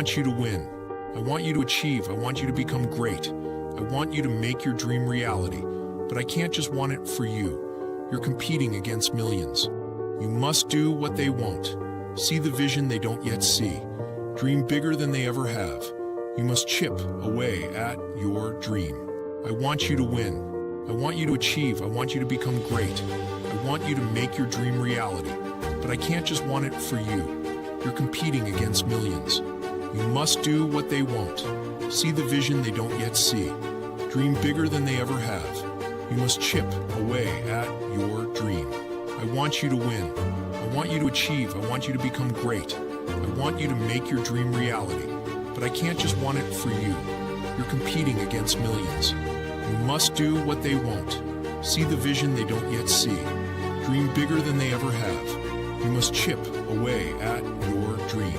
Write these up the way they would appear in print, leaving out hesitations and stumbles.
want you to win. I want you to achieve. I want you to become great. I want you to make your dream reality. But I can't just want it for you. You're competing against millions. You must do what they won't. See the vision they don't yet see. Dream bigger than they ever have. You must chip away at your dream. I want you to win. I want you to achieve. I want you to become great. I want you to make your dream reality. But I can't just want it for you. You're competing against millions. You must do what they won't. See the vision they don't yet see. Dream bigger than they ever have. You must chip away at your dream. I want you to win. I want you to achieve. I want you to become great. I want you to make your dream reality. But I can't just want it for you. You're competing against millions. You must do what they won't. See the vision they don't yet see. Dream bigger than they ever have. You must chip away at your dream.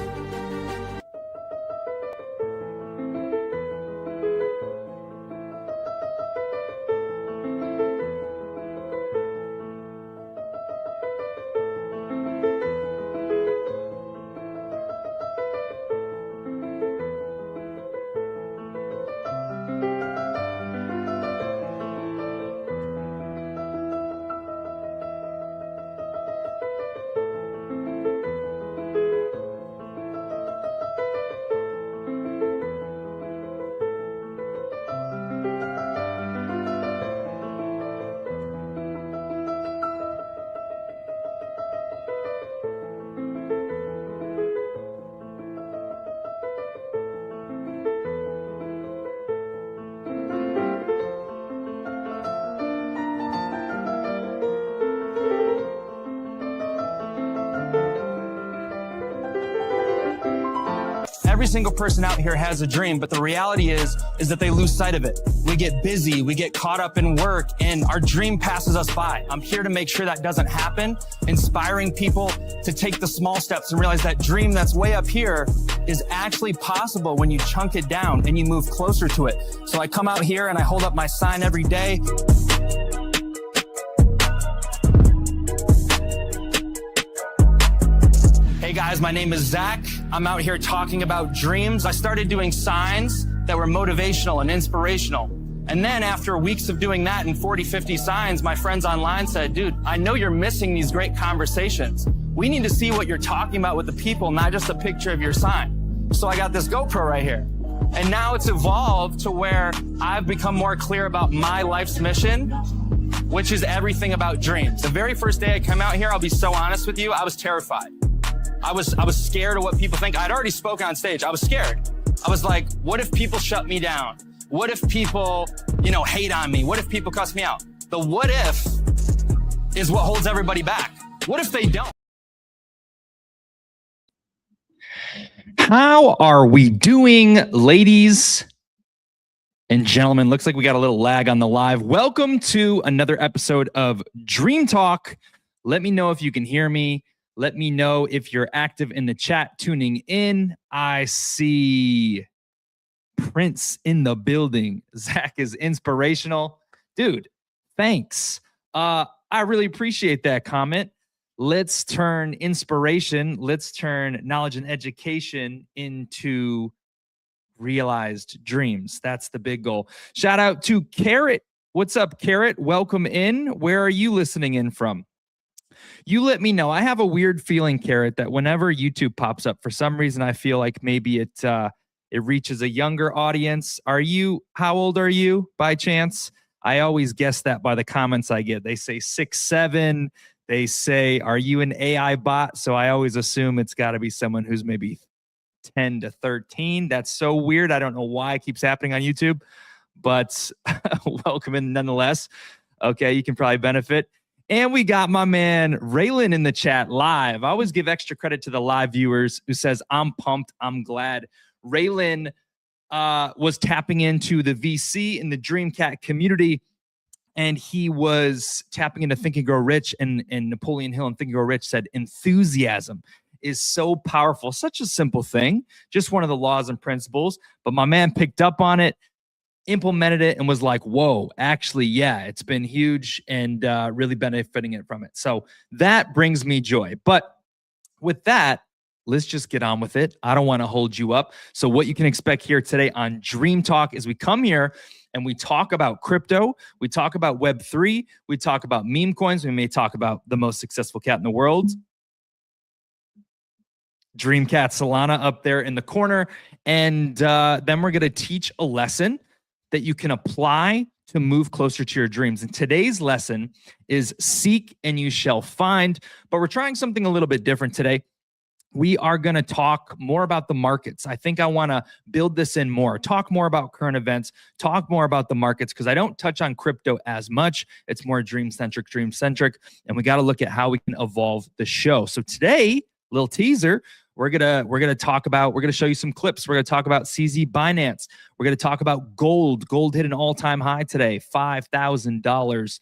Every single person out here has a dream, but the reality is that they lose sight of it. We get busy, we get caught up in work, and our dream passes us by. I'm here to make sure that doesn't happen, inspiring people to take the small steps and realize that dream that's way up here is actually possible when you chunk it down and you move closer to it. So I come out here and I hold up my sign every day. Hey guys, my name is Zach. I'm out here talking about dreams. I started doing signs that were motivational and inspirational. And then after weeks of doing that and 40, 50 signs, my friends online said, dude, I know you're missing these great conversations. We need to see what you're talking about with the people, not just a picture of your sign. So I got this GoPro right here. And now it's evolved to where I've become more clear about my life's mission, which is everything about dreams. The very first day I come out here, I'll be so honest with you, I was terrified. I was scared of what people think. I'd already spoken on stage. I was scared. I was like, what if people shut me down? What if people, hate on me? What if people cuss me out? The what if is what holds everybody back. What if they don't? How are we doing, ladies and gentlemen? Looks like we got a little lag on the live. Welcome to another episode of Dream Talk. Let me know if you can hear me. Let me know if you're active in the chat tuning in. I see Prince in the building. Zach is inspirational. Dude, thanks. I really appreciate that comment. Let's turn inspiration, let's turn knowledge and education into realized dreams. That's the big goal. Shout out to Carrot. What's up, Carrot? Welcome in. Where are you listening in from? You let me know. I have a weird feeling, Carrot, that whenever YouTube pops up, for some reason, I feel like maybe it reaches a younger audience. How old are you by chance? I always guess that by the comments I get. They say 6, 7. They say, are you an AI bot? So I always assume it's got to be someone who's maybe 10 to 13. That's so weird. I don't know why it keeps happening on YouTube, but welcome in nonetheless. Okay, you can probably benefit. And we got my man Raylan in the chat live. I always give extra credit to the live viewers who says, I'm pumped, I'm glad. Raylan was tapping into the VC in the Dreamcat community, and he was tapping into Think and Grow Rich, and Napoleon Hill and Think and Grow Rich said, enthusiasm is so powerful. Such a simple thing, just one of the laws and principles. But my man picked up on it, implemented it, and was like, whoa, actually, yeah, it's been huge and really benefiting it from it. So that brings me joy. But with that, let's just get on with it. I don't want to hold you up. So what you can expect here today on Dream Talk is we come here and we talk about crypto. We talk about Web3. We talk about meme coins. We may talk about the most successful cat in the world, Dream Cat Solana up there in the corner. And then we're going to teach a lesson that you can apply to move closer to your dreams. And today's lesson is seek and you shall find. But we're trying something a little bit different today. We are going to talk more about the markets. I think I want to build this in more, talk more about current events, talk more about the markets, because I don't touch on crypto as much. It's more dream-centric, and we got to look at how we can evolve the show. So today, little teaser, we're gonna show you some clips. We're gonna talk about CZ Binance. We're gonna talk about gold. Gold hit an all-time high today, $5,000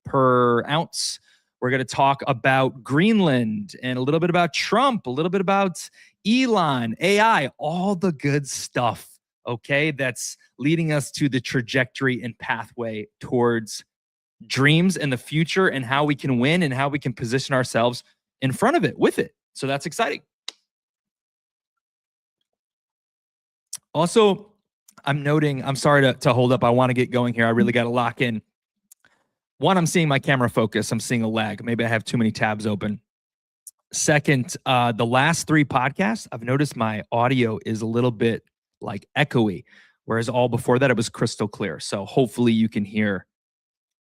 per ounce. We're going to talk about Greenland and a little bit about Trump, a little bit about Elon, AI, all the good stuff, okay, that's leading us to the trajectory and pathway towards dreams in the future and how we can win and how we can position ourselves in front of it with it. So that's exciting. Also, I'm sorry to hold up. I want to get going here. I really got to lock in. One, I'm seeing my camera focus. I'm seeing a lag. Maybe I have too many tabs open. Second, the last 3 podcasts, I've noticed my audio is a little bit like echoey, whereas all before that, it was crystal clear. So hopefully you can hear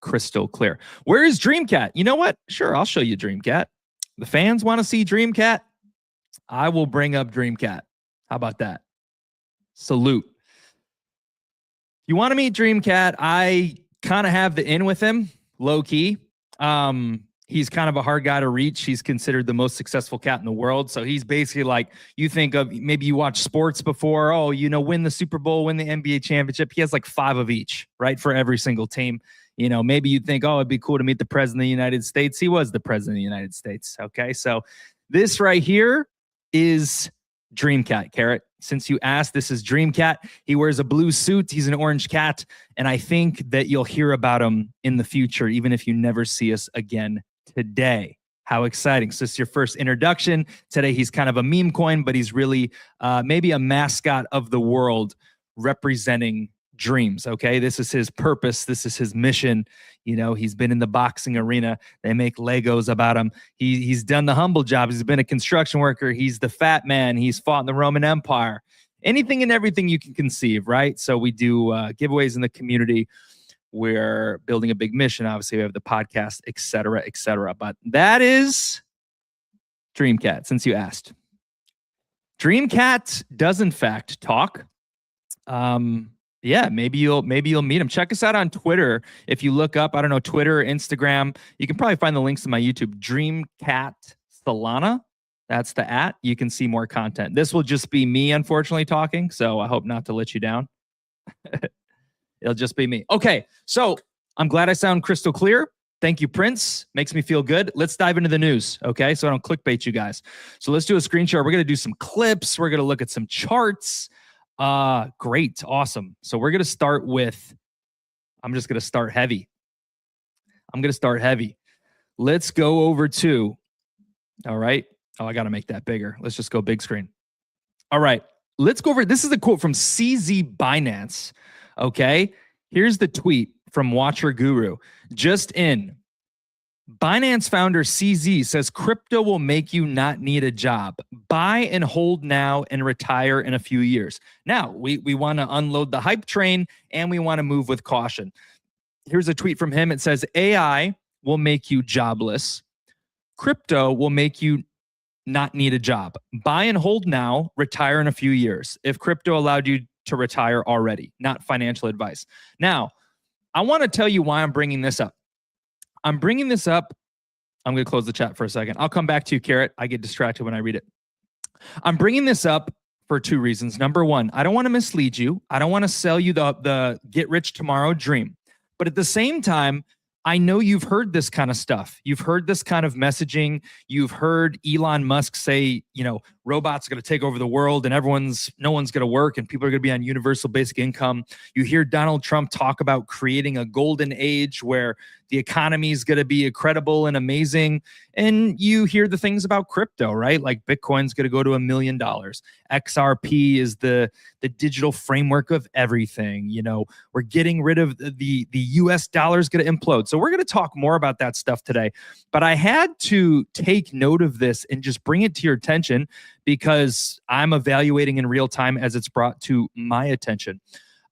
crystal clear. Where is Dreamcat? You know what? Sure, I'll show you Dreamcat. The fans want to see Dreamcat? I will bring up Dreamcat. How about that? Salute. You want to meet Dreamcat? I kind of have the in with him. Low key. He's kind of a hard guy to reach. He's considered the most successful cat in the world. So he's basically like, you think of, maybe you watch sports before, win the Super Bowl, win the NBA championship. He has like 5 of each, right? For every single team. Maybe you think, it'd be cool to meet the president of the United States. He was the president of the United States. Okay. So this right here is Dreamcat, Carrot. Since you asked, this is Dreamcat. He wears a blue suit. He's an orange cat. And I think that you'll hear about him in the future, even if you never see us again today. How exciting. So this is your first introduction. Today, he's kind of a meme coin, but he's really maybe a mascot of the world representing dreams. Okay. This is his purpose. This is his mission. He's been in the boxing arena. They make Legos about him. He's done the humble jobs. He's been a construction worker. He's the fat man. He's fought in the Roman Empire. Anything and everything you can conceive, right? So we do giveaways in the community. We're building a big mission. Obviously, we have the podcast, et cetera, et cetera. But that is Dreamcat, since you asked. Dreamcat does, in fact, talk. Yeah, maybe you'll meet him. Check us out on Twitter. If you look up, Twitter or Instagram, you can probably find the links to my YouTube, Dreamcat Solana. That's the @ You can see more content. This will just be me, unfortunately, talking. So I hope not to let you down. It'll just be me. Okay, so I'm glad I sound crystal clear. Thank you, Prince. Makes me feel good. Let's dive into the news, okay? So I don't clickbait you guys. So let's do a screen share. We're going to do some clips. We're going to look at some charts. Great. Awesome. So we're going to start with, I'm just going to start heavy. Let's go over to, all right. Oh, I got to make that bigger. Let's just go big screen. All right. Let's go over. This is a quote from CZ Binance. Okay. Here's the tweet from Watcher Guru. Just in. Binance founder CZ says crypto will make you not need a job. Buy and hold now and retire in a few years. Now, we want to unload the hype train and we want to move with caution. Here's a tweet from him. It says, AI will make you jobless. Crypto will make you not need a job. Buy and hold now, retire in a few years. If crypto allowed you to retire already, not financial advice. Now, I want to tell you why I'm bringing this up. I'm bringing this up. I'm going to close the chat for a second. I'll come back to you, Carrot. I get distracted when I read it. I'm bringing this up for 2 reasons. Number 1, I don't want to mislead you. I don't want to sell you the get rich tomorrow dream. But at the same time, I know you've heard this kind of stuff. You've heard this kind of messaging. You've heard Elon Musk say, robots are going to take over the world and no one's going to work and people are going to be on universal basic income. You hear Donald Trump talk about creating a golden age where the economy is going to be incredible and amazing. And you hear the things about crypto, right? Like Bitcoin's going to go to $1 million. XRP is the digital framework of everything. You know, we're getting rid of the US dollar is going to implode. So we're going to talk more about that stuff today. But I had to take note of this and just bring it to your attention because I'm evaluating in real time as it's brought to my attention.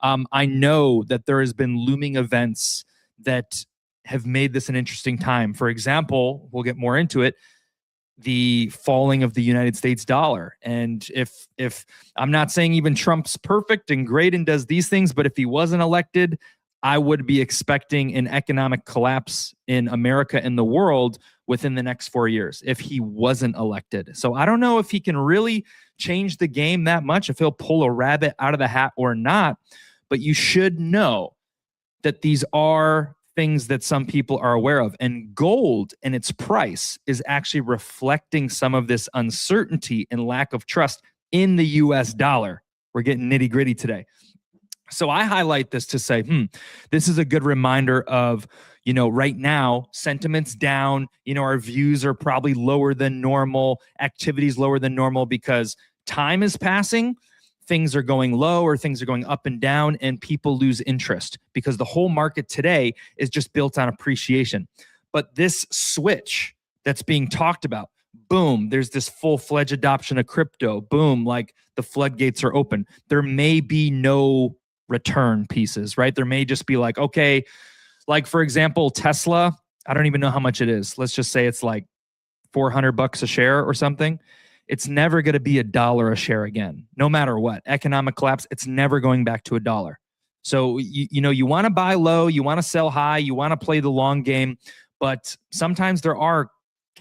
I know that there has been looming events that have made this an interesting time. For example, we'll get more into it, the falling of the United States dollar. And if I'm not saying even Trump's perfect and great and does these things, but if he wasn't elected, I would be expecting an economic collapse in America and the world within the next 4 years if he wasn't elected. So I don't know if he can really change the game that much, if he'll pull a rabbit out of the hat or not. But you should know that these are things that some people are aware of. And gold and its price is actually reflecting some of this uncertainty and lack of trust in the US dollar. We're getting nitty gritty today. So I highlight this to say, this is a good reminder of, you know, right now, sentiment's down, you know, our views are probably lower than normal, activities lower than normal because time is passing, things are going low or things are going up and down, and people lose interest because the whole market today is just built on appreciation. But this switch that's being talked about, boom, there's this full-fledged adoption of crypto, boom, like the floodgates are open. There may be no return pieces, right? There may just be like, okay, like for example, Tesla, I don't even know how much it is. Let's just say it's like $400 a share or something. It's never going to be $1 a share again, no matter what. Economic collapse, it's never going back to $1. So, you know, you want to buy low, you want to sell high, you want to play the long game, but sometimes there are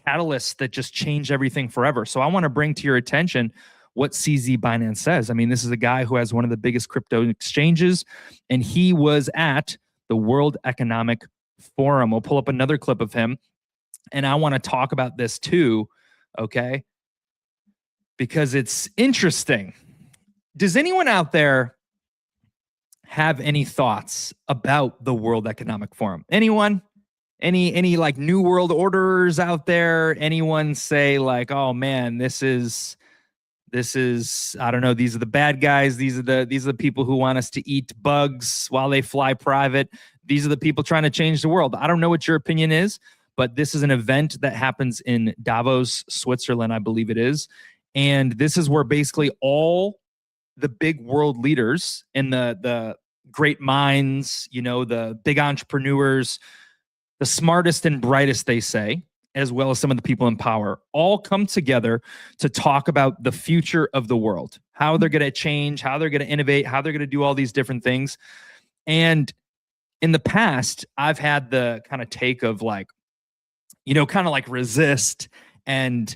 catalysts that just change everything forever. So I want to bring to your attention what CZ Binance says. I mean, this is a guy who has one of the biggest crypto exchanges, and he was at the World Economic Forum. We'll pull up another clip of him, and I want to talk about this too, okay? Because it's interesting. Does anyone out there have any thoughts about the World Economic Forum? Anyone? Any like new world orders out there? Anyone say like, oh man, this is, I don't know, these are the bad guys. These are the people who want us to eat bugs while they fly private. These are the people trying to change the world. I don't know what your opinion is, but this is an event that happens in Davos, Switzerland, I believe it is. And this is where basically all the big world leaders and the great minds, you know, the big entrepreneurs, the smartest and brightest, they say, as well as some of the people in power, all come together to talk about the future of the world, how they're going to change, how they're going to innovate, how they're going to do all these different things. And in the past, I've had the kind of take of like, you know, kind of like resist and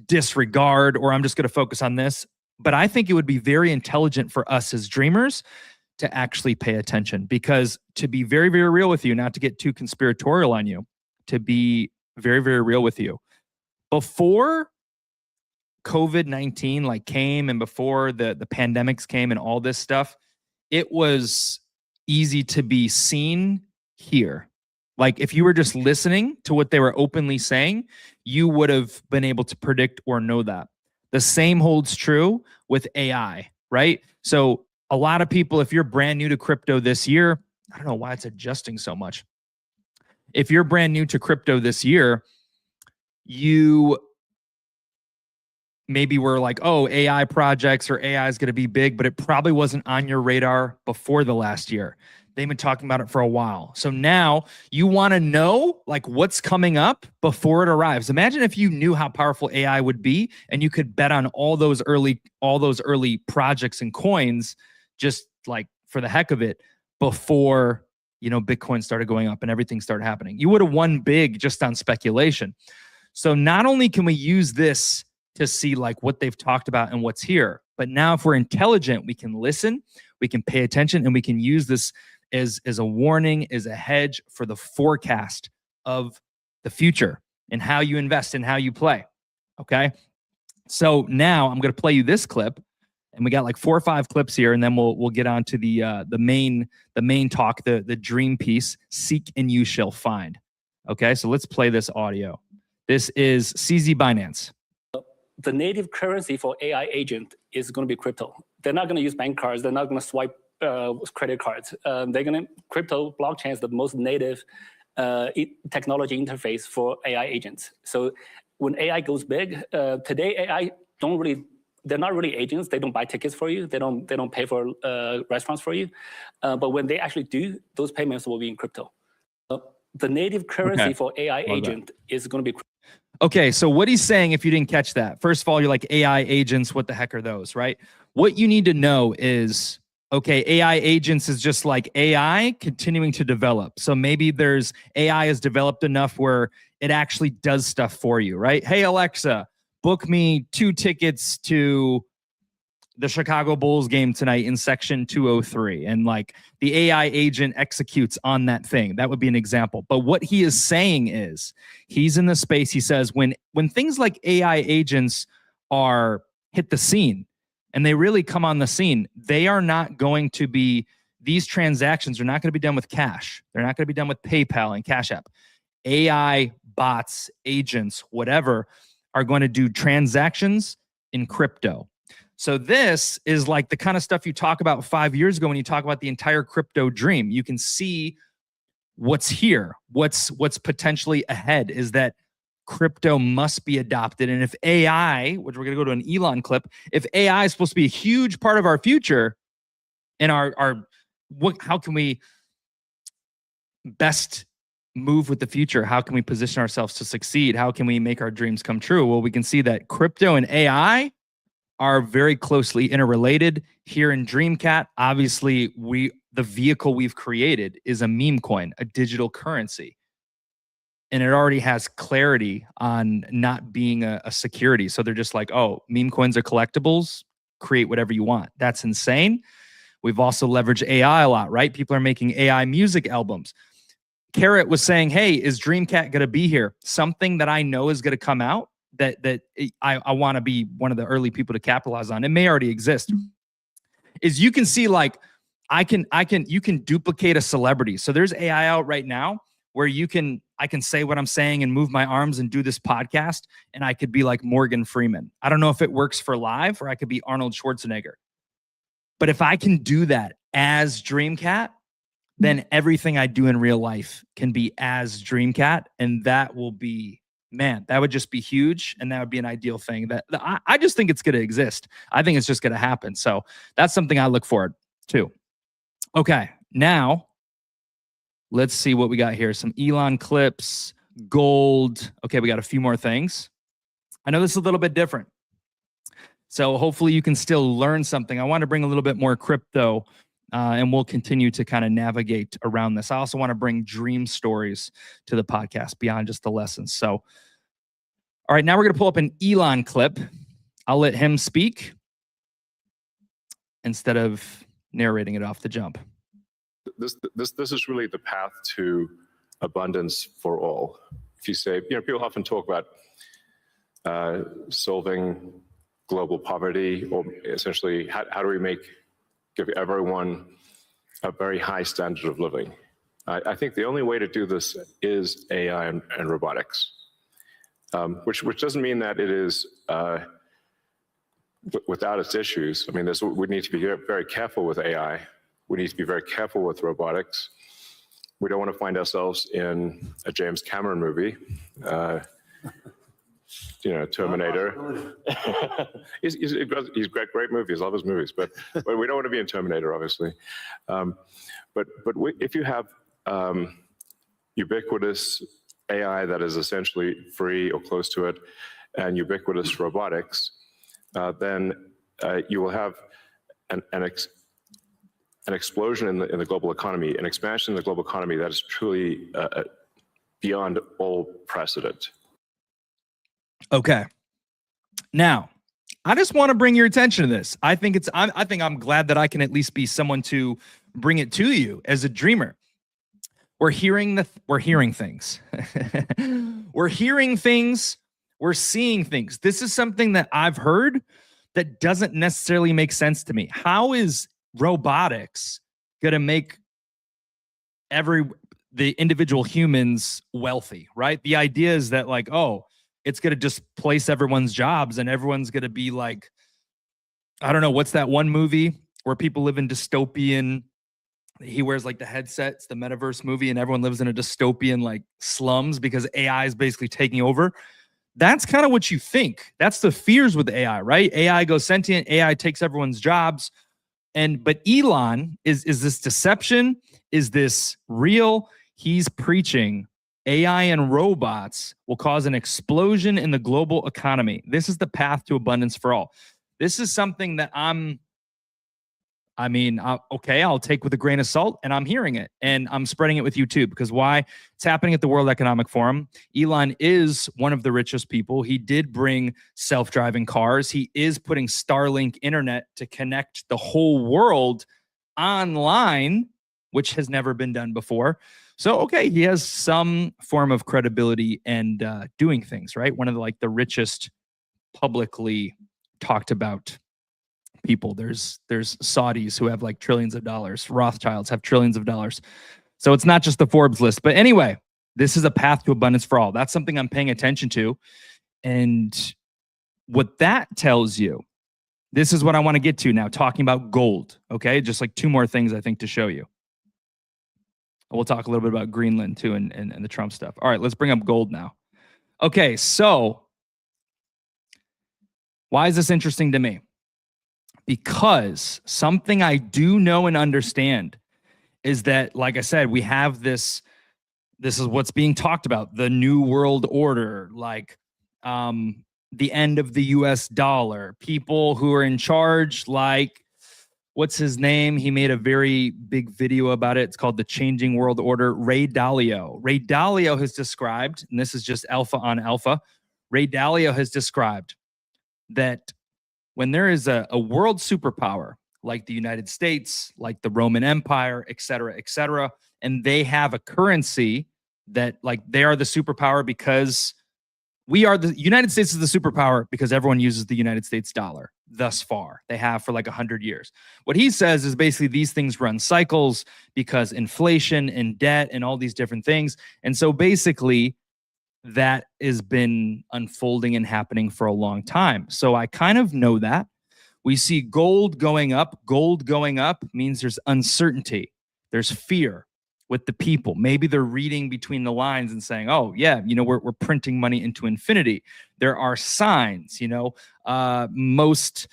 disregard, or I'm just going to focus on this. But I think it would be very intelligent for us as dreamers to actually pay attention, because to be very, very real with you, not to get too conspiratorial on you, to be very, very real with you, before COVID-19 like came and before the pandemics came and all this stuff, it was easy to be seen here. Like if you were just listening to what they were openly saying, you would have been able to predict or know that. The same holds true with AI, right? So a lot of people, if you're brand new to crypto this year, I don't know why it's adjusting so much. If you're brand new to crypto this year, you maybe were like, oh, AI projects or AI is going to be big, but it probably wasn't on your radar before the last year. They've been talking about it for a while. So now you want to know like what's coming up before it arrives. Imagine if you knew how powerful AI would be and you could bet on all those early projects and coins just like for the heck of it before, you know, Bitcoin started going up and everything started happening. You would have won big just on speculation. So not only can we use this to see like what they've talked about and what's here, but now if we're intelligent, we can listen, we can pay attention, and we can use this as a warning, as a hedge for the forecast of the future and how you invest and how you play. Okay. So now I'm going to play you this clip, and we got like 4 or 5 clips here, and then we'll get on to the main talk, the dream piece. Seek and you shall find. Okay, so let's play this audio. This is CZ Binance. The native currency for AI agent is going to be crypto. They're not going to use bank cards. They're not going to swipe credit cards. They're going to crypto blockchain is the most native technology interface for AI agents. So when AI goes big, today AI they're not really agents. They don't buy tickets for you. They don't pay for restaurants for you. But when they actually do, those payments will be in crypto. The native currency for AI agent is going to be. Okay, so what he's saying, if you didn't catch that, first of all, you're like, AI agents, what the heck are those, right? What you need to know is, okay, AI agents is just like AI continuing to develop. So maybe there's AI is developed enough where it actually does stuff for you, right? Hey, Alexa, book me 2 tickets to the Chicago Bulls game tonight in section 203. And like the AI agent executes on that thing. That would be an example. But what he is saying is he's in the space. He says when things like AI agents hit the scene and they really come on the scene, they are not going to be, these transactions are not going to be done with cash. They're not going to be done with PayPal and Cash App. AI bots, agents, whatever, are going to do transactions in crypto. So this is like the kind of stuff you talk about 5 years ago when you talk about the entire crypto dream. You can see what's here, what's potentially ahead is that crypto must be adopted. And if AI, which we're going to go to an Elon clip, if AI is supposed to be a huge part of our future and how can we best move with the future? How can we position ourselves to succeed? How can we make our dreams come true? Well, we can see that crypto and AI are very closely interrelated. Here in DreamCat, obviously, the vehicle we've created is a meme coin, a digital currency. And it already has clarity on not being a security. So they're just like, oh, meme coins are collectibles, create whatever you want. That's insane. We've also leveraged AI a lot, right? People are making AI music albums. Carrot was saying, hey, is DreamCat going to be here? Something that I know is going to come out that I want to be one of the early people to capitalize on. It may already exist. Is you can see like you can duplicate a celebrity. So there's AI out right now where I can say what I'm saying and move my arms and do this podcast, and I could be like Morgan Freeman. I don't know if it works for live, or I could be Arnold Schwarzenegger. But if I can do that as DreamCat, then everything I do in real life can be as DreamCat, and that will be, man, that would just be huge, and that would be an ideal thing. That I just think it's going to exist. I think it's just going to happen. So that's something I look forward to. Okay, now let's see what we got here. Some Elon clips, gold. Okay, we got a few more things. I know this is a little bit different, so hopefully you can still learn something. I want to bring a little bit more crypto, and we'll continue to kind of navigate around this. I also want to bring dream stories to the podcast beyond just the lessons. So, all right, now we're going to pull up an Elon clip. I'll let him speak instead of narrating it off the jump. This is really the path to abundance for all. If you say, people often talk about solving global poverty, or essentially how do we give everyone a very high standard of living. I think the only way to do this is AI and robotics, which doesn't mean that it is without its issues. I mean, we need to be very careful with AI. We need to be very careful with robotics. We don't want to find ourselves in a James Cameron movie, Terminator. He's great movies, love his movies, but we don't want to be in Terminator, obviously. But if you have ubiquitous AI that is essentially free or close to it, and ubiquitous robotics, then you will have an explosion in the global economy, an expansion in the global economy that is truly beyond all precedent. Okay. Now, I just want to bring your attention to this. I think I'm glad that I can at least be someone to bring it to you as a dreamer. We're hearing things. We're hearing things We're seeing things. This is something that I've heard that doesn't necessarily make sense to me. How is robotics going to make the individual humans wealthy, right? The idea is that like, oh, it's going to displace everyone's jobs and everyone's going to be like, I don't know, what's that one movie where people live in dystopian, he wears like the headsets, the metaverse movie, and everyone lives in a dystopian like slums because AI is basically taking over. That's kind of what you think. That's the fears with AI, right? AI goes sentient, AI takes everyone's jobs. But Elon, is this deception? Is this real? He's preaching AI and robots will cause an explosion in the global economy. This is the path to abundance for all. This is something that okay, I'll take with a grain of salt, and I'm hearing it, and I'm spreading it with you too, because why? It's happening at the World Economic Forum. Elon is one of the richest people. He did bring self-driving cars. He is putting Starlink internet to connect the whole world online, which has never been done before. So, okay, he has some form of credibility and doing things, right? One of the richest publicly talked about people. There's Saudis who have like trillions of dollars. Rothschilds have trillions of dollars. So it's not just the Forbes list. But anyway, this is a path to abundance for all. That's something I'm paying attention to. And what that tells you, this is what I want to get to now, talking about gold. Okay, just like two more things I think to show you. We'll talk a little bit about Greenland too and the Trump stuff. All right, let's bring up gold now. Okay, so why is this interesting to me? Because something I do know and understand is that, like I said, we have this is what's being talked about, the new world order, like the end of the US dollar, people who are in charge, like, what's his name? He made a very big video about it. It's called The Changing World Order. Ray Dalio. Ray Dalio has described, and this is just alpha on alpha, Ray Dalio has described that when there is a world superpower like the United States, like the Roman Empire, et cetera, and they have a currency that like they are the superpower because the United States is the superpower because everyone uses the United States dollar thus far. They have for like 100 years. What he says is basically these things run cycles because inflation and debt and all these different things. And so basically that has been unfolding and happening for a long time. So I kind of know that. We see gold going up. Gold going up means there's uncertainty. There's fear with the people. Maybe they're reading between the lines and saying, oh, yeah, we're printing money into infinity. There are signs, most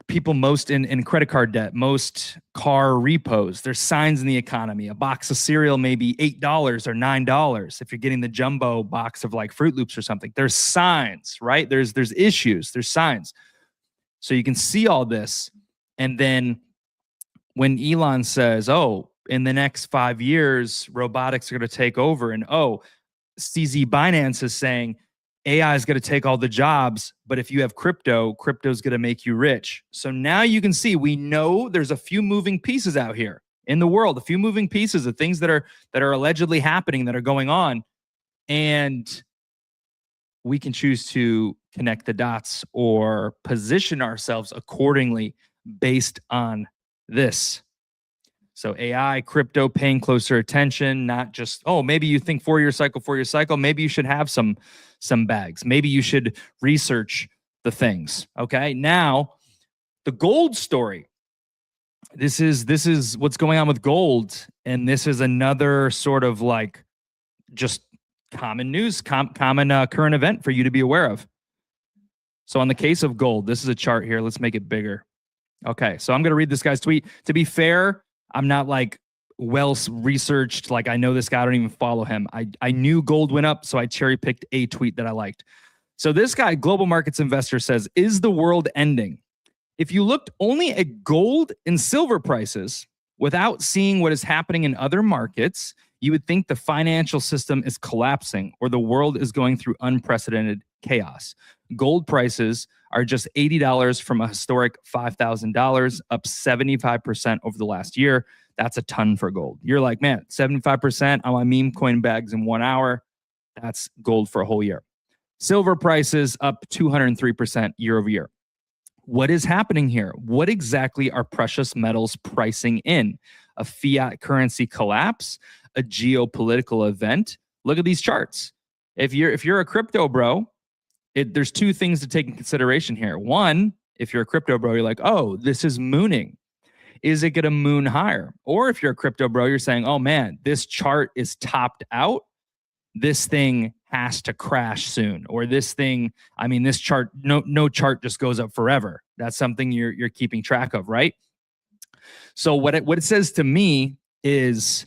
people in credit card debt, most car repos, there's signs in the economy. A box of cereal may be $8 or $9 if you're getting the jumbo box of like Fruit Loops or something. There's signs, right? There's issues, there's signs. So you can see all this. And then when Elon says, oh, in the next 5 years, robotics are going to take over, and CZ Binance is saying AI is going to take all the jobs, but if you have crypto is going to make you rich. So now you can see, we know there's a few moving pieces out here in the world, a few moving pieces of things that are allegedly happening, that are going on, and we can choose to connect the dots or position ourselves accordingly based on this. So AI, crypto, paying closer attention, not just, oh, maybe you think 4-year cycle. Maybe you should have some bags. Maybe you should research the things. Okay. Now, the gold story. This is what's going on with gold. And this is another sort of like just common news, common current event for you to be aware of. So on the case of gold, this is a chart here. Let's make it bigger. Okay. So I'm going to read this guy's tweet. To be fair, I'm not like well researched. Like I know this guy, I don't even follow him. I knew gold went up, so I cherry picked a tweet that I liked. So this guy, Global Markets Investor, says, is the world ending? If you looked only at gold and silver prices without seeing what is happening in other markets, you would think the financial system is collapsing or the world is going through unprecedented chaos. Gold prices are just $80 from a historic $5,000, up 75% over the last year. That's a ton for gold. You're like, man, 75% on my meme coin bags in 1 hour. That's gold for a whole year. Silver prices up 203% year over year. What is happening here? What exactly are precious metals pricing in? A fiat currency collapse? A geopolitical event? Look at these charts. If you're a crypto bro, there's two things to take in consideration here. One, if you're a crypto bro, you're like, oh, this is mooning. Is it going to moon higher? Or if you're a crypto bro, you're saying, oh man, this chart is topped out. This thing has to crash soon. Or this thing, I mean, this chart, no chart just goes up forever. That's something you're keeping track of, right? So what it says to me is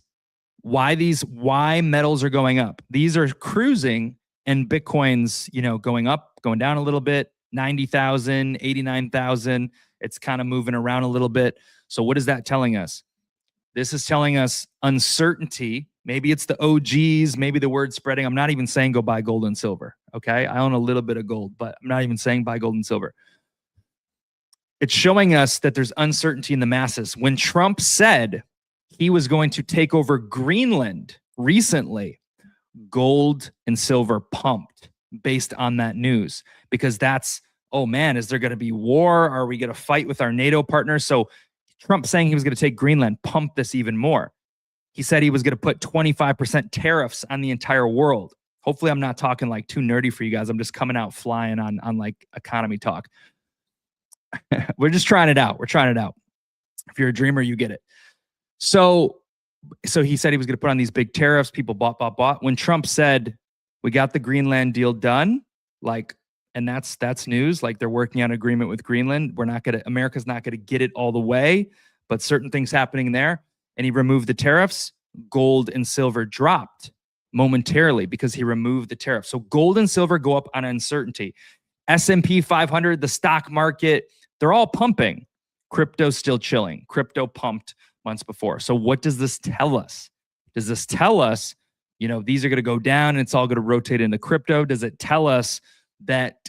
why metals are going up. These are cruising, and Bitcoin's, going up, going down a little bit, 90,000, 89,000. It's kind of moving around a little bit. So what is that telling us? This is telling us uncertainty. Maybe it's the OGs, maybe the word spreading. I'm not even saying go buy gold and silver, okay? I own a little bit of gold, but I'm not even saying buy gold and silver. It's showing us that there's uncertainty in the masses. When Trump said he was going to take over Greenland recently, gold and silver pumped based on that news, because that's, oh man, is there going to be war? Are we going to fight with our NATO partners? So Trump saying he was going to take Greenland pumped this even more. He said he was going to put 25% tariffs on the entire world. Hopefully I'm not talking like too nerdy for you guys. I'm just coming out flying on like economy talk. We're just trying it out. We're trying it out. If you're a dreamer, you get it. So he said he was going to put on these big tariffs. People bought. When Trump said, we got the Greenland deal done, and that's news. Like, they're working on an agreement with Greenland. America's not going to get it all the way, but certain things happening there. And he removed the tariffs. Gold and silver dropped momentarily because he removed the tariff. So gold and silver go up on uncertainty. S&P 500, the stock market, they're all pumping. Crypto's still chilling. Crypto pumped months before. So what does this tell us? Does this tell us, these are going to go down and it's all going to rotate into crypto? Does it tell us that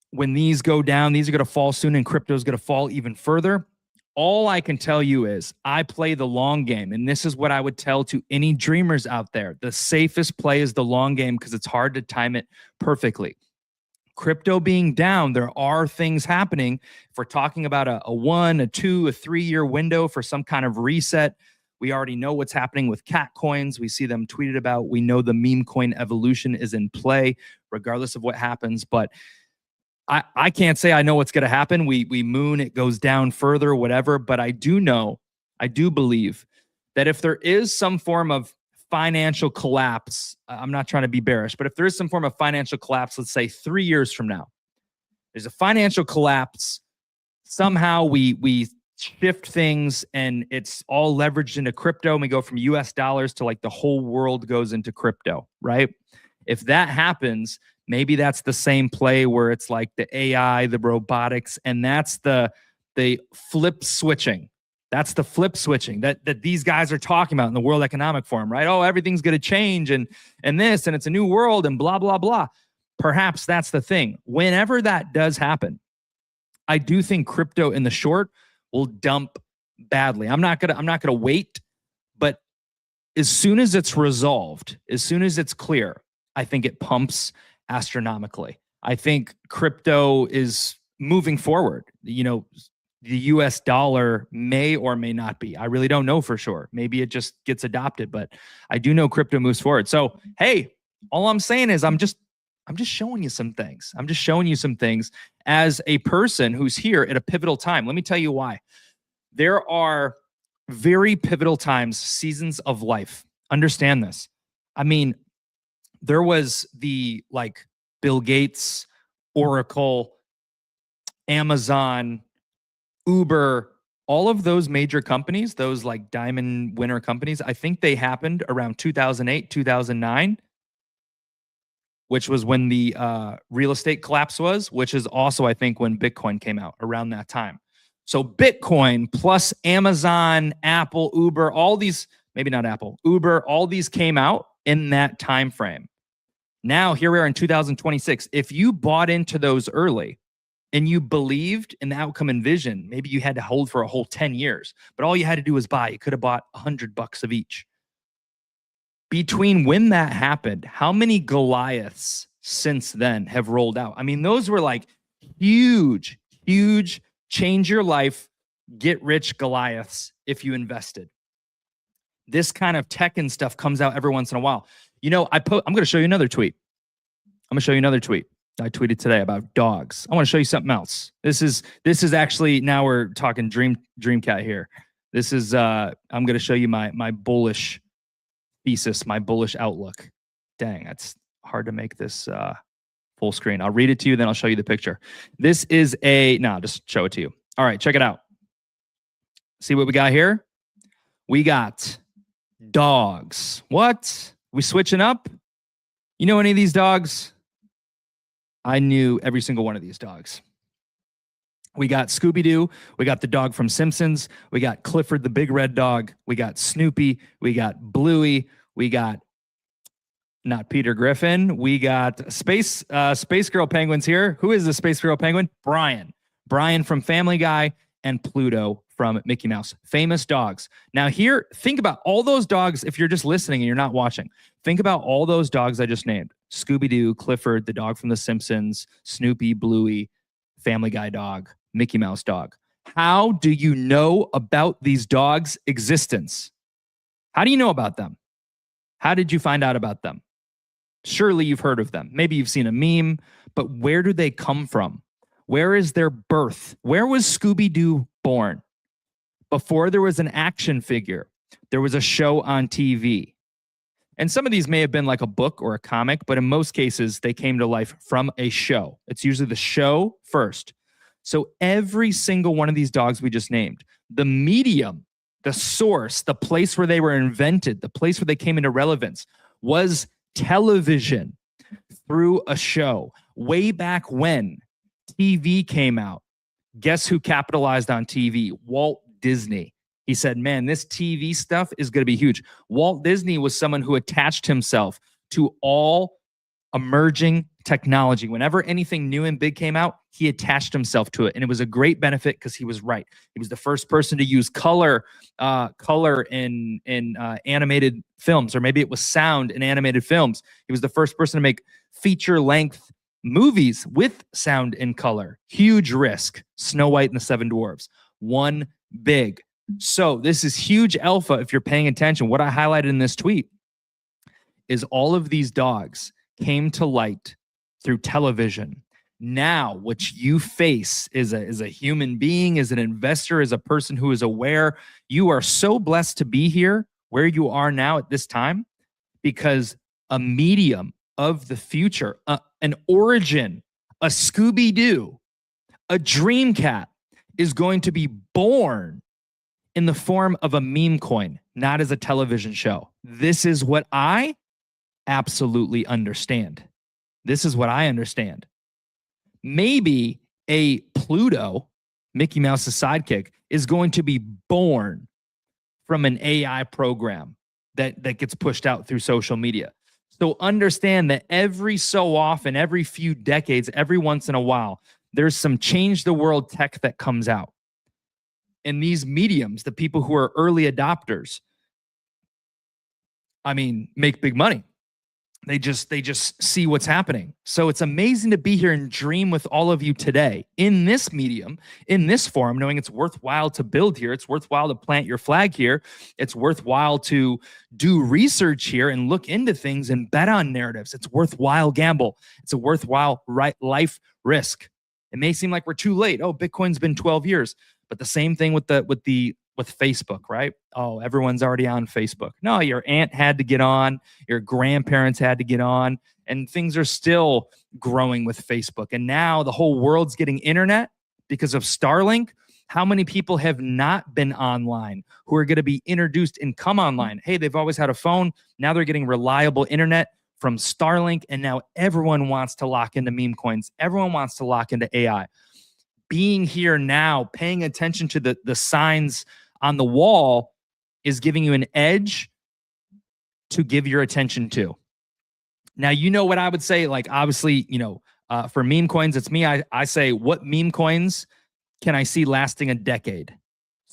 when these go down, these are going to fall soon and crypto is going to fall even further? All I can tell you is I play the long game. And this is what I would tell to any dreamers out there. The safest play is the long game because it's hard to time it perfectly. Crypto being down, there are things happening. If we're talking about a 1, a 2, a 3-year window for some kind of reset, we already know what's happening with cat coins. We see them tweeted about. We know the meme coin evolution is in play, regardless of what happens. But I can't say I know what's going to happen. We moon, it goes down further, whatever. But I do believe that if there is some form of financial collapse, I'm not trying to be bearish, but if there is some form of financial collapse, let's say 3 years from now, there's a financial collapse, somehow we shift things and it's all leveraged into crypto and we go from US dollars to like the whole world goes into crypto, right? If that happens, maybe that's the same play where it's like the AI, the robotics, and that's the flip switching. That's the flip switching that these guys are talking about in the World Economic Forum, right? Oh, everything's going to change and this, and it's a new world and blah, blah, blah. Perhaps that's the thing. Whenever that does happen, I do think crypto in the short will dump badly. I'm not gonna wait, but as soon as it's resolved, as soon as it's clear, I think it pumps astronomically. I think crypto is moving forward. The US dollar may or may not be. I really don't know for sure. Maybe it just gets adopted, but I do know crypto moves forward. So, hey, all I'm saying is I'm just showing you some things. I'm just showing you some things as a person who's here at a pivotal time. Let me tell you why. There are very pivotal times, seasons of life. Understand this. I mean, there was the Bill Gates, Oracle, Amazon, Uber, all of those major companies, those like diamond winner companies, I think they happened around 2008, 2009, which was when the real estate collapse was, which is also, I think, when Bitcoin came out around that time. So Bitcoin plus Amazon, Apple, Uber, all these, maybe not Apple, Uber, all these came out in that time frame. Now, here we are in 2026. If you bought into those early, and you believed in the outcome and vision, maybe you had to hold for a whole 10 years, but all you had to do was buy. You could have bought $100 of each. between when that happened, how many Goliaths since then have rolled out? I mean, those were like huge, huge, change your life, get rich Goliaths if you invested. This kind of tech and stuff comes out every once in a while. You know, I'm going to show you another tweet. I'm going to show you another tweet I tweeted today about dogs. I want to show you something else. This is actually, now we're talking Dreamcat here. This is I'm going to show you my bullish thesis, my bullish outlook. Dang, that's hard to make this full screen. I'll read it to you, then I'll show you the picture. This is I'll just show it to you. All right, check it out. See what we got here? We got dogs. What? We switching up? You know any of these dogs? I knew every single one of these dogs. We got Scooby-Doo. We got the dog from Simpsons. We got Clifford the big red dog. We got Snoopy. We got Bluey. We got not Peter Griffin. We got Space Girl penguins here. Who is the Space Girl penguin? Brian. Brian from Family Guy and Pluto from Mickey Mouse. Famous dogs. Now here, think about all those dogs. If you're just listening and you're not watching, think about all those dogs I just named. Scooby-Doo, Clifford, the dog from The Simpsons, Snoopy, Bluey, Family Guy dog, Mickey Mouse dog. How do you know about these dogs' existence? How do you know about them? How did you find out about them? Surely you've heard of them. Maybe you've seen a meme, but where do they come from? Where is their birth? Where was Scooby-Doo born? Before there was an action figure, there was a show on TV. And some of these may have been like a book or a comic, but in most cases, they came to life from a show. It's usually the show first. So every single one of these dogs we just named, the medium, the source, the place where they were invented, the place where they came into relevance was television through a show. Way back when TV came out, guess who capitalized on TV? Walt Disney. He said, man, this TV stuff is going to be huge. Walt Disney was someone who attached himself to all emerging technology. Whenever anything new and big came out, he attached himself to it. And it was a great benefit because he was right. He was the first person to use color in animated films, or maybe it was sound in animated films. He was the first person to make feature-length movies with sound and color. Huge risk. Snow White and the Seven Dwarfs. One big. So this is huge alpha if you're paying attention. What I highlighted in this tweet is all of these dogs came to light through television. Now, what you face is a human being, as an investor, as a person who is aware. You are so blessed to be here where you are now at this time, because a medium of the future, an origin, a Scooby-Doo, a Dreamcat is going to be born in the form of a meme coin, not as a television show. This is what I absolutely understand. This is what I understand. Maybe a Pluto, Mickey Mouse's sidekick, is going to be born from an AI program that gets pushed out through social media. So understand that every so often, every few decades, every once in a while, there's some change the world tech that comes out. And these mediums, the people who are early adopters, I mean, make big money. They just see what's happening. So it's amazing to be here and dream with all of you today in this medium, in this forum, knowing it's worthwhile to build here. It's worthwhile to plant your flag here. It's worthwhile to do research here and look into things and bet on narratives. It's worthwhile gamble. It's a worthwhile life risk. It may seem like we're too late. Oh, Bitcoin's been 12 years. But the same thing with Facebook, right? Oh, everyone's already on Facebook. No, your aunt had to get on, your grandparents had to get on, and things are still growing with Facebook. And now the whole world's getting internet because of Starlink. How many people have not been online who are going to be introduced and come online? Hey, they've always had a phone. Now they're getting reliable internet from Starlink. And now everyone wants to lock into meme coins. Everyone wants to lock into AI. Being here now, paying attention to the signs on the wall is giving you an edge to give your attention to. Now, you know what I would say, like, obviously, for meme coins, it's me. I say, what meme coins can I see lasting a decade?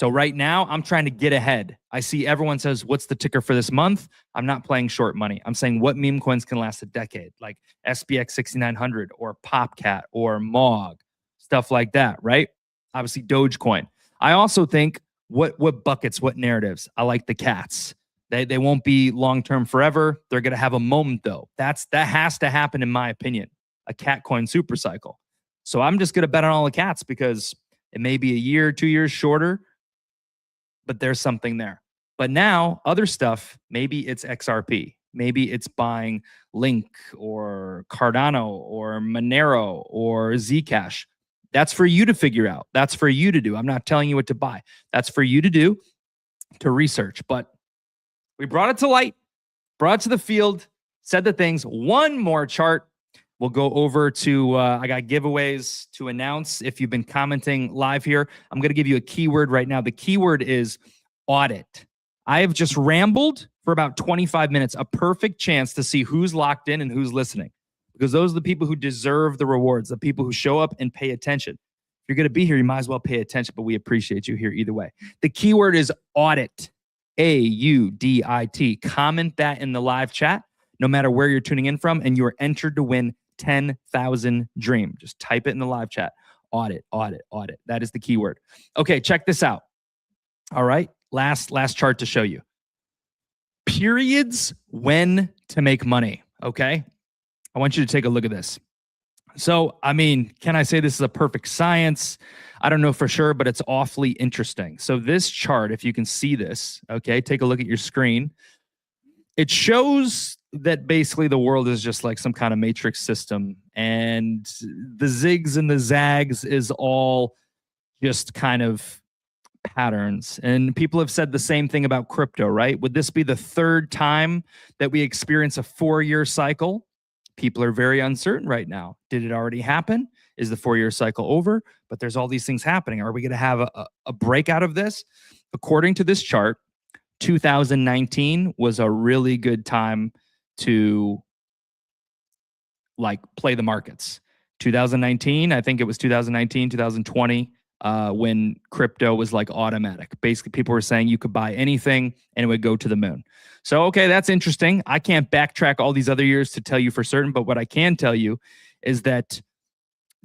So right now, I'm trying to get ahead. I see everyone says, what's the ticker for this month? I'm not playing short money. I'm saying what meme coins can last a decade, like SPX 6900 or PopCat or MOG, stuff like that, right? Obviously, Dogecoin. I also think what buckets, what narratives? I like the cats. They won't be long-term forever. They're going to have a moment, though. That has to happen, in my opinion, a cat coin super cycle. So I'm just going to bet on all the cats because it may be a year, 2 years shorter, but there's something there. But now other stuff, maybe it's XRP. Maybe it's buying Link or Cardano or Monero or Zcash. That's for you to figure out. That's for you to do. I'm not telling you what to buy. That's for you to do, to research. But we brought it to light, brought it to the field, said the things. One more chart. We'll go over to, I got giveaways to announce. If you've been commenting live here, I'm going to give you a keyword right now. The keyword is audit. I have just rambled for about 25 minutes, a perfect chance to see who's locked in and who's listening, because those are the people who deserve the rewards, the people who show up and pay attention. If you're going to be here, you might as well pay attention, but we appreciate you here either way. The keyword is audit, AUDIT. Comment that in the live chat, no matter where you're tuning in from, and you are entered to win 10,000 Dream. Just type it in the live chat. Audit, audit, audit. That is the keyword. Okay, check this out. All right, last chart to show you. Periods when to make money, okay? I want you to take a look at this. So, I mean, can I say this is a perfect science? I don't know for sure, but it's awfully interesting. So this chart, if you can see this, okay, take a look at your screen. It shows that basically the world is just like some kind of matrix system, and the zigs and the zags is all just kind of patterns. And people have said the same thing about crypto, right? Would this be the third time that we experience a 4-year cycle? People are very uncertain right now. Did it already happen? Is the 4-year cycle over? But there's all these things happening. Are we going to have a breakout of this? According to this chart, 2019 was a really good time to like play the markets. 2019, I think it was 2019, 2020, when crypto was like automatic. Basically, people were saying you could buy anything and it would go to the moon. So, okay, that's interesting. I can't backtrack all these other years to tell you for certain, but what I can tell you is that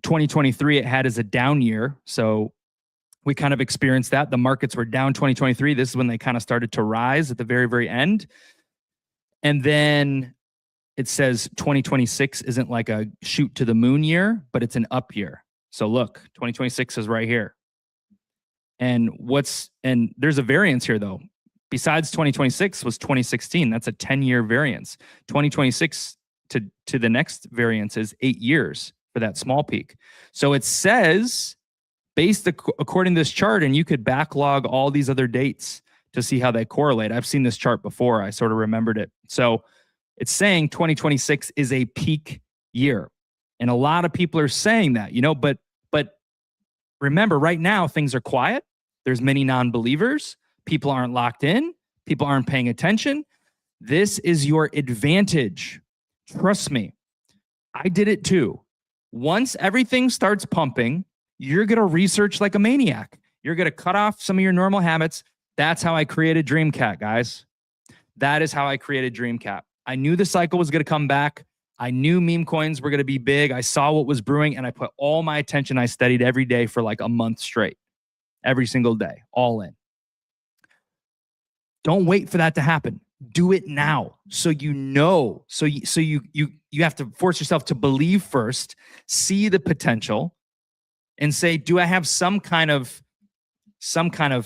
2023 it had as a down year. So we kind of experienced that. The markets were down 2023. This is when they kind of started to rise at the very, very end. And then it says 2026 isn't like a shoot to the moon year, but it's an up year. So look, 2026 is right here. And there's a variance here though. Besides 2026 was 2016. That's a 10-year variance. 2026 to the next variance is 8 years for that small peak. So it says, according to this chart, and you could backlog all these other dates to see how they correlate. I've seen this chart before. I sort of remembered it. So it's saying 2026 is a peak year. And a lot of people are saying that, but remember right now things are quiet. There's many non-believers. People aren't locked in. People aren't paying attention. This is your advantage. Trust me. I did it too. Once everything starts pumping, you're going to research like a maniac. You're going to cut off some of your normal habits. That's how I created DreamCat, guys. That is how I created DreamCat. I knew the cycle was going to come back. I knew meme coins were going to be big. I saw what was brewing, and I put all my attention. I studied every day for like a month straight. Every single day, all in. Don't wait for that to happen. Do it now. So you know. So you have to force yourself to believe first, see the potential, and say, do I have some kind of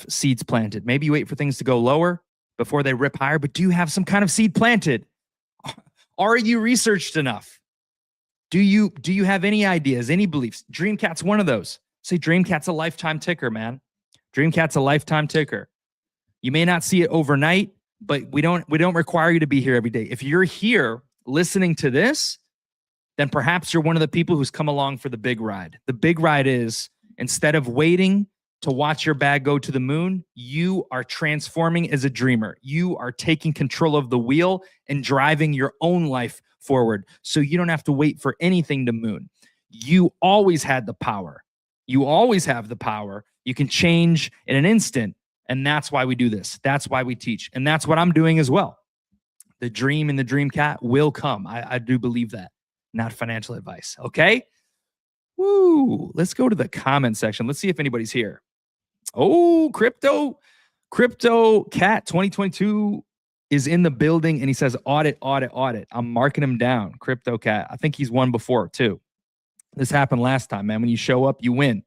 seeds planted? Maybe you wait for things to go lower before they rip higher, but do you have some kind of seed planted? Are you researched enough? Do you have any ideas, any beliefs? DreamCat's one of those. Say DreamCat's a lifetime ticker, man. DreamCat's a lifetime ticker. You may not see it overnight, but we don't require you to be here every day. If you're here listening to this, then perhaps you're one of the people who's come along for the big ride. The big ride is, instead of waiting to watch your bag go to the moon, you are transforming as a dreamer. You are taking control of the wheel and driving your own life forward. So you don't have to wait for anything to moon. You always had the power. You always have the power. You can change in an instant And that's why we do this. That's why we teach. And that's what I'm doing as well. The dream and the dream cat will come. I do believe that. Not financial advice. Okay? Woo. Let's go to the comment section. Let's see if anybody's here. Oh, Crypto Cat 2022 is in the building, and he says audit. I'm marking him down. Crypto Cat. I think he's won before too. This happened last time, man. When you show up, you win.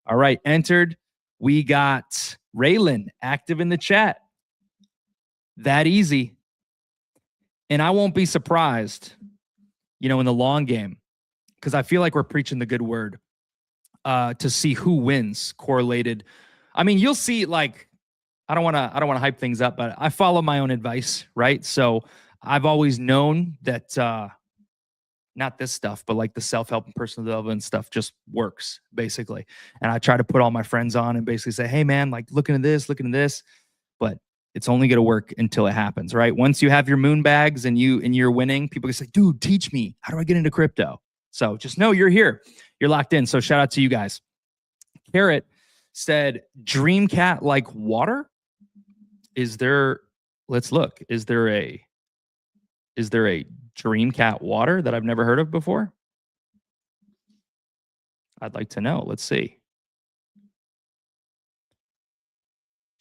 All right, entered. We got Raylan active in the chat. That easy. And I won't be surprised, in the long game, because I feel like we're preaching the good word, to see who wins correlated. I mean, you'll see, like, I don't want to hype things up, but I follow my own advice, right? So I've always known that not this stuff, but like the self-help and personal development stuff just works, basically. And I try to put all my friends on and basically say, hey, man, like, looking at this. But it's only going to work until it happens, right? Once you have your moon bags and you're winning, people can say, dude, teach me. How do I get into crypto? So just know you're here. You're locked in. So shout out to you guys. Carrot said, dream cat like water? Let's look. Is there a dream cat water that I've never heard of before? I'd like to know. Let's see.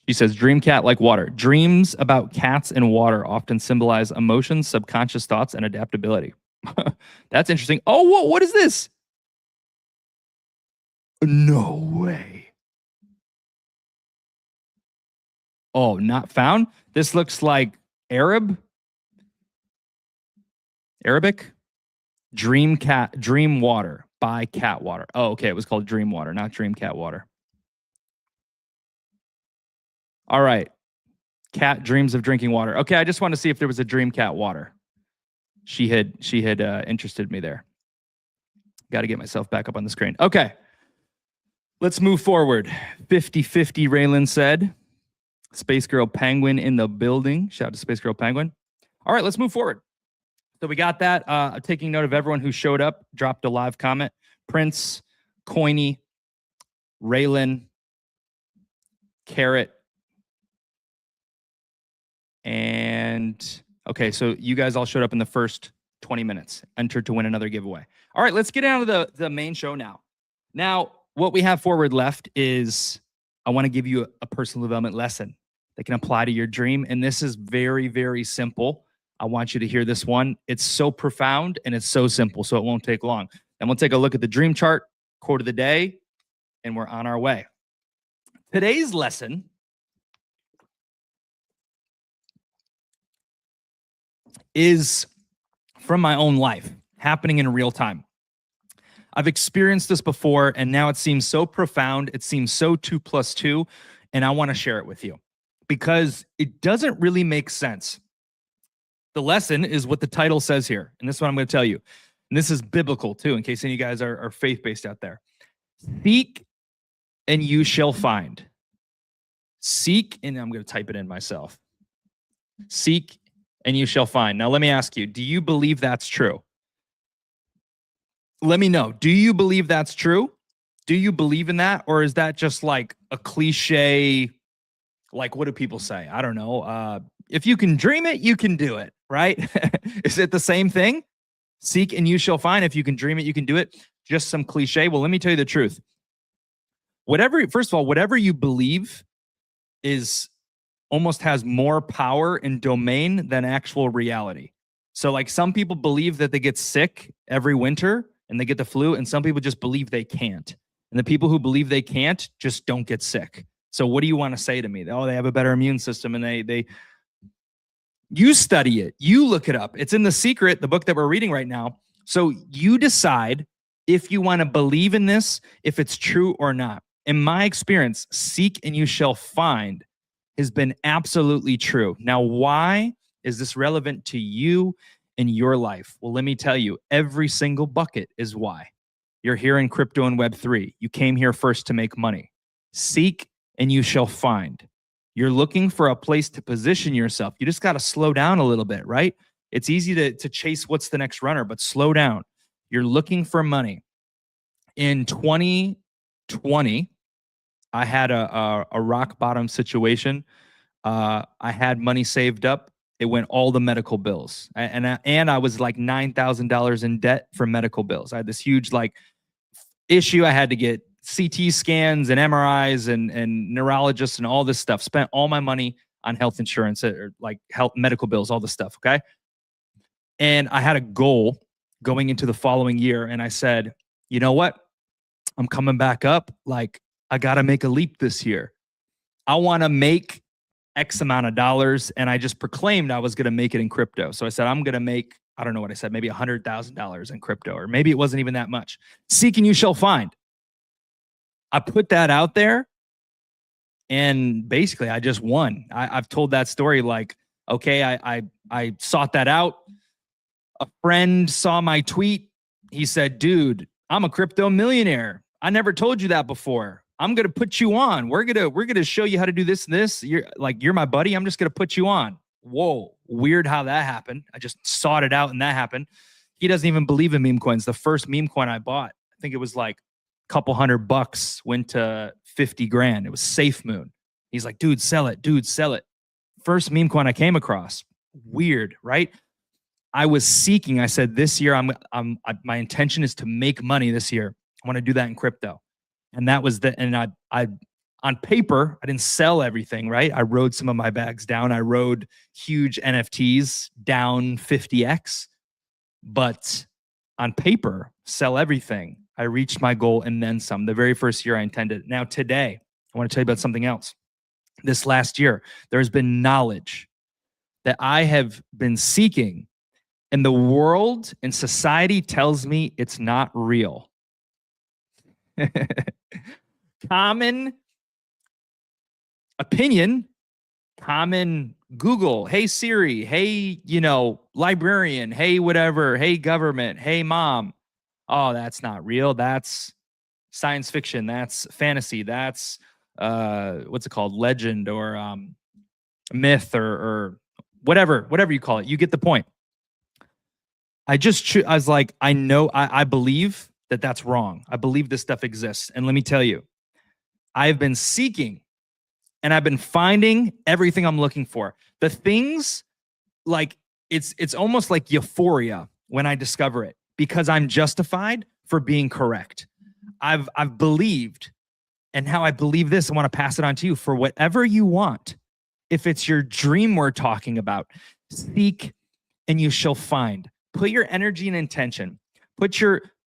She says, dream cat like water. Dreams about cats and water often symbolize emotions, subconscious thoughts, and adaptability. That's interesting. Oh, what is this? No way. Oh, not found? This looks like Arabic. Dream water by cat water. Oh, okay. It was called dream water, not dream cat water. All right. Cat dreams of drinking water. Okay, I just want to see if there was a dream cat water. She had interested me there. Got to get myself back up on the screen. Okay. Let's move forward. 50-50, Raylan said. Space Girl Penguin in the building. Shout out to Space Girl Penguin. All right, let's move forward. So we got that. Taking note of everyone who showed up, dropped a live comment. Prince, Coiny, Raylan, Carrot, and okay, so you guys all showed up in the first 20 minutes, entered to win another giveaway. All right, let's get out of the main show now. Now, what we have forward left is I want to give you a personal development lesson that can apply to your dream. And this is very, very simple. I want you to hear this one. It's so profound and it's so simple, so it won't take long. And we'll take a look at the dream chart, quote of the day, and we're on our way. Today's lesson is from my own life, happening in real time. I've experienced this before, and now it seems so profound. It seems so 2 + 2, and I want to share it with you because it doesn't really make sense. The lesson is what the title says here, and this is what I'm going to tell you. And this is biblical, too, in case any of you guys are faith-based out there. Seek, and you shall find. Seek, and I'm going to type it in myself. Seek, and you shall find. Now, let me ask you, do you believe that's true? Let me know. Do you believe that's true? Do you believe in that? Or is that just like a cliche? Like, what do people say? I don't know. If you can dream it, you can do it, right? Is it the same thing? Seek and you shall find. If you can dream it, you can do it. Just some cliche. Well, let me tell you the truth. First of all, whatever you believe almost has more power and domain than actual reality. So like some people believe that they get sick every winter and they get the flu, and some people just believe they can't. And the people who believe they can't just don't get sick. So what do you want to say to me? Oh, they have a better immune system, and you study it. You look it up. It's in The Secret, the book that we're reading right now. So you decide if you want to believe in this, if it's true or not. In my experience, seek and you shall find has been absolutely true. Now, why is this relevant to you in your life? Well, let me tell you, every single bucket is why. You're here in crypto and Web3. You came here first to make money. Seek and you shall find. You're looking for a place to position yourself. You just got to slow down a little bit, right? It's easy to chase what's the next runner, but slow down. You're looking for money. In 2020, I had a rock bottom situation. I had money saved up. It went all the medical bills, and I was like $9,000 in debt for medical bills. I had this huge like issue. I had to get CT scans and MRIs and neurologists and all this stuff. Spent all my money on health insurance or like health medical bills, all this stuff. Okay. And I had a goal going into the following year. And I said, you know what? I'm coming back up. Like, I got to make a leap this year. I want to make X amount of dollars. And I just proclaimed I was going to make it in crypto. So I said, I'm going to make, I don't know what I said, maybe $100,000 in crypto, or maybe it wasn't even that much. Seek and you shall find. I put that out there. And basically I just won. I've told that story. Like, okay, I sought that out. A friend saw my tweet. He said, dude, I'm a crypto millionaire. I never told you that before. I'm going to put you on. We're going to show you how to do this and this. You're my buddy. I'm just going to put you on. Whoa. Weird how that happened. I just sought it out and that happened. He doesn't even believe in meme coins. The first meme coin I bought, I think it was like a couple $100, went to 50 grand. It was Safe Moon. He's like, dude, sell it. Dude, sell it. First meme coin I came across. Weird, right? I was seeking. I said, this year, my intention is to make money this year. I want to do that in crypto. And that was I on paper, I didn't sell everything, right? I rode some of my bags down. I rode huge NFTs down 50x, but on paper, sell everything. I reached my goal and then some. The very first year I intended. Now today, I want to tell you about something else. This last year, there's been knowledge that I have been seeking, and the world and society tells me it's not real. Common opinion, common Google, hey Siri, hey, librarian, hey whatever, hey government, hey mom. Oh, that's not real. That's science fiction. That's fantasy. That's what's it called? Legend or myth or whatever you call it. You get the point. I was like, I believe that that's wrong. I believe this stuff exists. And let me tell you, I've been seeking and I've been finding everything I'm looking for. The things, like, it's almost like euphoria when I discover it, because I'm justified for being correct. I've believed, and how I believe this, I want to pass it on to you. For whatever you want, if it's your dream we're talking about, seek and you shall find. Put your energy and intention.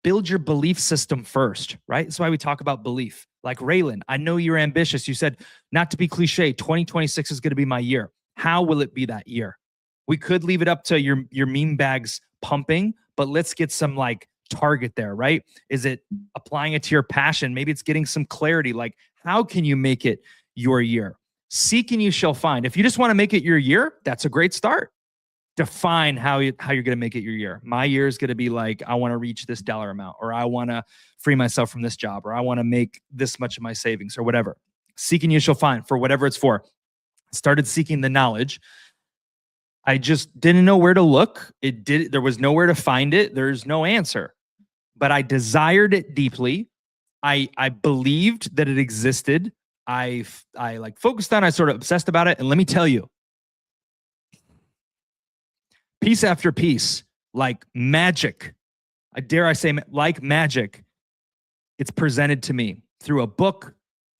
Build your belief system first, right? That's why we talk about belief. Like Raylan, I know you're ambitious. You said, not to be cliche, 2026 is going to be my year. How will it be that year? We could leave it up to your meme bags pumping, but let's get some like target there, right? Is it applying it to your passion? Maybe it's getting some clarity. Like, how can you make it your year? Seek and you shall find. If you just want to make it your year, that's a great start. Define how you're going to make it your year. My year is going to be like, I want to reach this dollar amount, or I want to free myself from this job, or I want to make this much of my savings, or whatever. Seek and you shall find, for whatever it's for. Started seeking the knowledge. I just didn't know where to look. There was nowhere to find it. There's no answer, but I desired it deeply. I believed that it existed. I like focused on it. I sort of obsessed about it. And let me tell you, piece after piece, like magic, dare I say, like magic, it's presented to me through a book,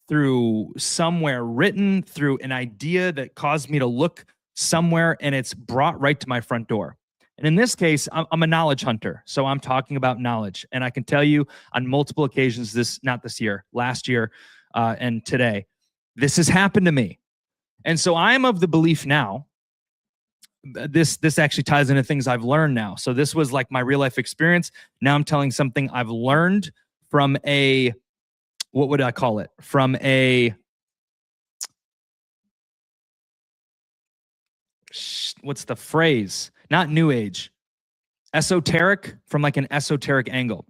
through somewhere written, through an idea that caused me to look somewhere, and it's brought right to my front door. And in this case, I'm a knowledge hunter. So I'm talking about knowledge. And I can tell you on multiple occasions, not this year, last year, and today, this has happened to me. And so I am of the belief now, this actually ties into things I've learned now. So this was like my real life experience. Now I'm telling something I've learned from what would I call it? From what's the phrase? Not new age. Esoteric, from like an esoteric angle.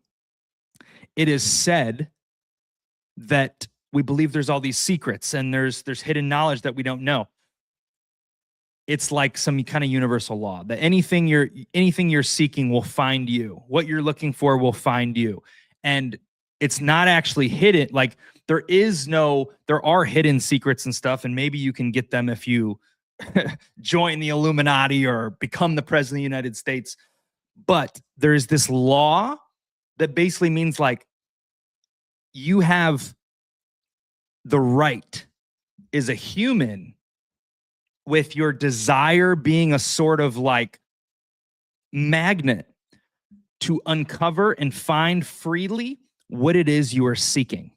It is said that we believe there's all these secrets and there's hidden knowledge that we don't know. It's like some kind of universal law that anything you're seeking will find you. What you're looking for will find you. And it's not actually hidden. Like there are hidden secrets and stuff, and maybe you can get them if you join the Illuminati or become the president of the United States. But there's this law that basically means like you have the right as a human, with your desire being a sort of like magnet, to uncover and find freely what it is you are seeking.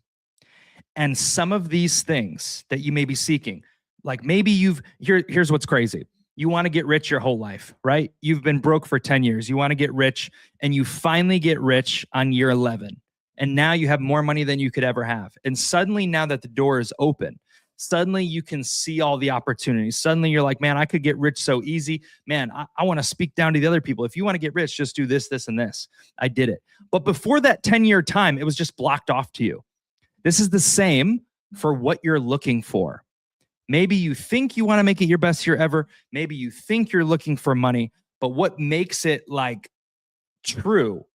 And some of these things that you may be seeking, like maybe here's what's crazy. You want to get rich your whole life, right? You've been broke for 10 years. You want to get rich, and you finally get rich on year 11. And now you have more money than you could ever have. And suddenly, now that the door is open, suddenly you can see all the opportunities. Suddenly you're like, man, I could get rich so easy. Man, I want to speak down to the other people. If you want to get rich, just do this, this, and this. I did it. But before that 10-year time, it was just blocked off to you. This is the same for what you're looking for. Maybe you think you want to make it your best year ever. Maybe you think you're looking for money. But what makes it like true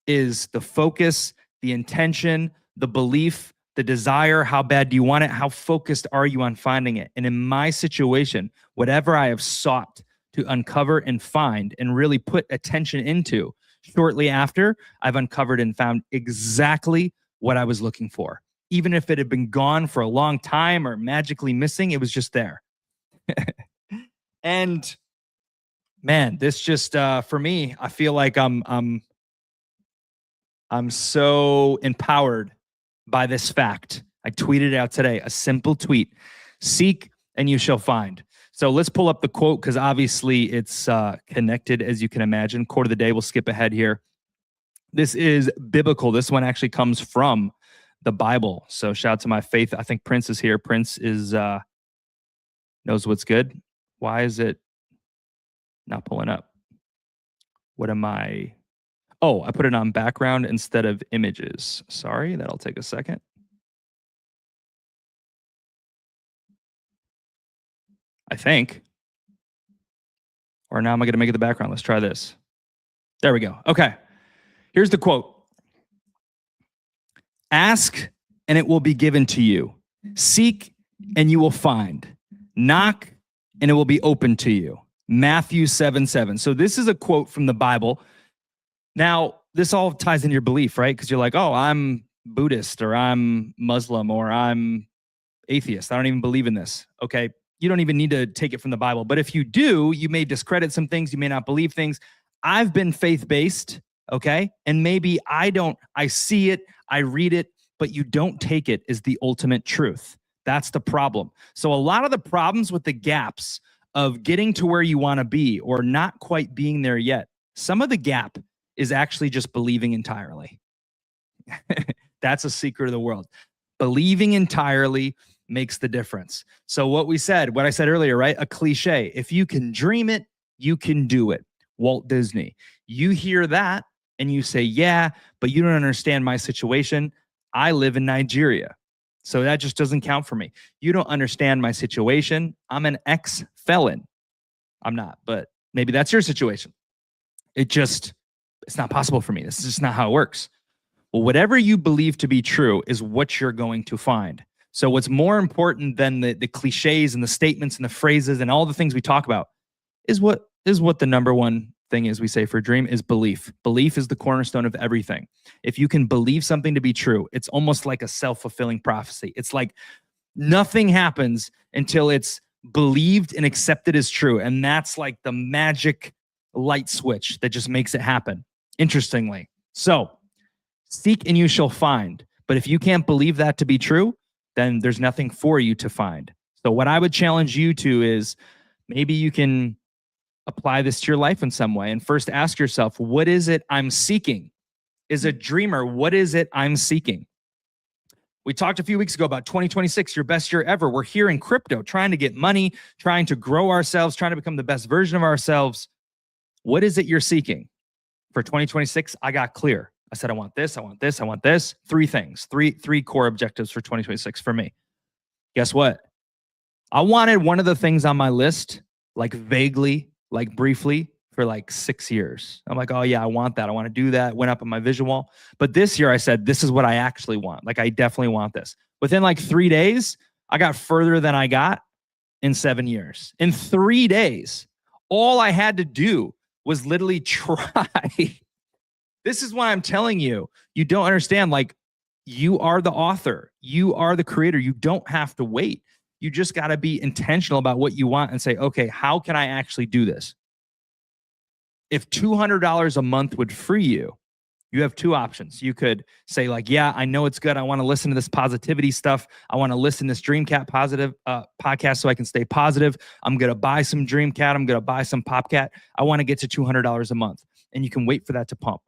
is the focus, the intention, the belief, the desire. How bad do you want it? How focused are you on finding it? And in my situation, whatever I have sought to uncover and find and really put attention into, shortly after, I've uncovered and found exactly what I was looking for. Even if it had been gone for a long time or magically missing, it was just there. And man, this just for me, I feel like I'm so empowered by this fact. I tweeted out today, a simple tweet: seek and you shall find. So let's pull up the quote, because obviously it's connected, as you can imagine. Quote of the day, we'll skip ahead here. This is biblical. This one actually comes from the Bible. So shout out to my faith. I think Prince is here. Prince is knows what's good. Why is it not pulling up? What am I? Oh, I put it on background instead of images. Sorry, that'll take a second. I think. Or now am I going to make it the background? Let's try this. There we go. Okay. Here's the quote. Ask and it will be given to you. Seek and you will find. Knock and it will be open to you. Matthew 7:7. So this is a quote from the Bible. Now, this all ties into your belief, right? Because you're like, oh, I'm Buddhist, or I'm Muslim, or I'm atheist. I don't even believe in this. Okay. You don't even need to take it from the Bible. But if you do, you may discredit some things. You may not believe things. I've been faith-based, okay? And maybe I see it, I read it, but you don't take it as the ultimate truth. That's the problem. So a lot of the problems with the gaps of getting to where you want to be or not quite being there yet, some of the gap is actually just believing entirely. That's a secret of the world. Believing entirely makes the difference. So what I said earlier, right? A cliche. If you can dream it, you can do it. Walt Disney. You hear that and you say, yeah, but you don't understand my situation. I live in Nigeria. So that just doesn't count for me. You don't understand my situation. I'm an ex-felon. I'm not, but maybe that's your situation. It's not possible for me. This is just not how it works. Well, whatever you believe to be true is what you're going to find. So what's more important than the cliches and the statements and the phrases and all the things we talk about is what the number one thing is we say for a dream is belief. Belief is the cornerstone of everything. If you can believe something to be true, it's almost like a self-fulfilling prophecy. It's like nothing happens until it's believed and accepted as true. And that's like the magic light switch that just makes it happen. Interestingly. So seek and you shall find. But if you can't believe that to be true, then there's nothing for you to find. So what I would challenge you to is maybe you can apply this to your life in some way and first ask yourself, what is it I'm seeking? As a dreamer, what is it I'm seeking? We talked a few weeks ago about 2026, your best year ever. We're here in crypto, trying to get money, trying to grow ourselves, trying to become the best version of ourselves. What is it you're seeking? For 2026, I got clear. I said, I want this, I want this, I want this. Three things, three core objectives for 2026 for me. Guess what? I wanted one of the things on my list, like vaguely, like briefly, for like 6 years. I'm like, oh yeah, I want that. I want to do that. Went up on my vision wall. But this year I said, this is what I actually want. Like, I definitely want this. Within like 3 days, I got further than I got in 7 years. In 3 days, all I had to do was literally try. This is why I'm telling you, you don't understand. Like, you are the author. You are the creator. You don't have to wait. You just got to be intentional about what you want and say, okay, how can I actually do this? If $200 a month would free you, you have two options. You could say like, yeah, I know it's good. I want to listen to this positivity stuff. I want to listen to this Dreamcat positive podcast so I can stay positive. I'm going to buy some Dreamcat. I'm going to buy some PopCat. I want to get to $200 a month. And you can wait for that to pump.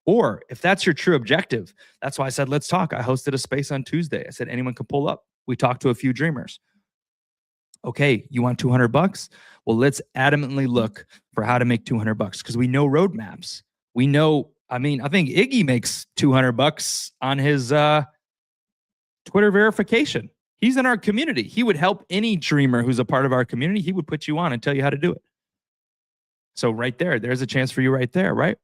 Or if that's your true objective, that's why I said, let's talk. I hosted a space on Tuesday. I said, anyone can pull up. We talked to a few dreamers. Okay, you want $200? Well, let's adamantly look for how to make $200 because we know roadmaps. We know, I mean, I think Iggy makes $200 on his Twitter verification. He's in our community. He would help any dreamer who's a part of our community. He would put you on and tell you how to do it. So right there, there's a chance for you right there, right?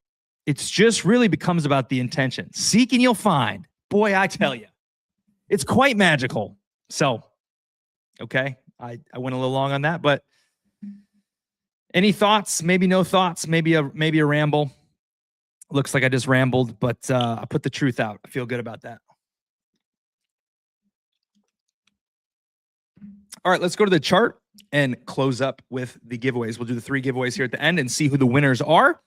It's just really becomes about the intention. Seek and you'll find. Boy, I tell you, it's quite magical. So, okay. I went a little long on that, but any thoughts? Maybe no thoughts. Maybe a ramble. Looks like I just rambled, but I put the truth out. I feel good about that. All right, let's go to the chart and close up with the giveaways. We'll do the 3 giveaways here at the end and see who the winners are.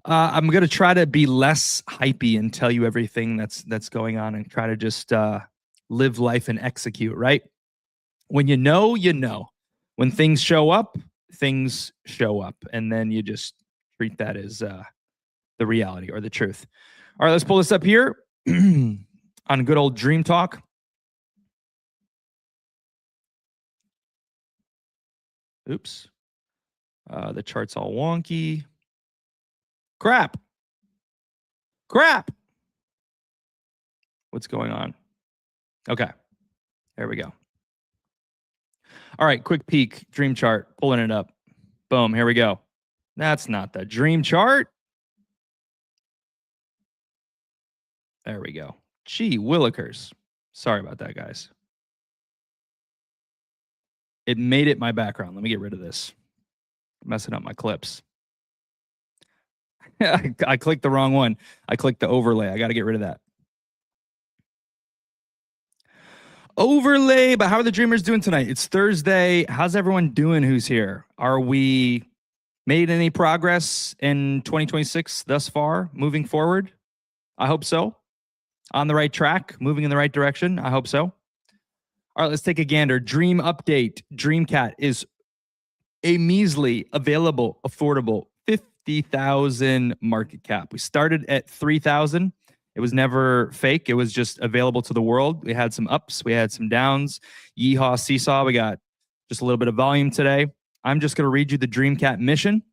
I'm going to try to be less hypey and tell you everything that's going on and try to just live life and execute, right? When you know, you know. When things show up, things show up. And then you just treat that as the reality or the truth. All right, let's pull this up here on good old Dream Talk. Oops. The chart's all wonky. Crap. What's going on? Okay. There we go. All right, quick peek. Dream chart. Pulling it up. Boom. Here we go. That's not the dream chart. There we go. Gee willikers. Sorry about that, guys. It made it my background. Let me get rid of this. Messing up my clips. I clicked the wrong one. I clicked the overlay. I got to get rid of that. Overlay, but how are the dreamers doing tonight? It's Thursday. How's everyone doing who's here? Are we made any progress in 2026 thus far, moving forward? I hope so. On the right track, moving in the right direction? I hope so. All right, let's take a gander. Dream update. Dreamcat is a measly, available, affordable 50,000 market cap. We started at 3,000. It was never fake. It was just available to the world. We had some ups. We had some downs. Yeehaw, seesaw. We got just a little bit of volume today. I'm just going to read you the Dreamcat mission.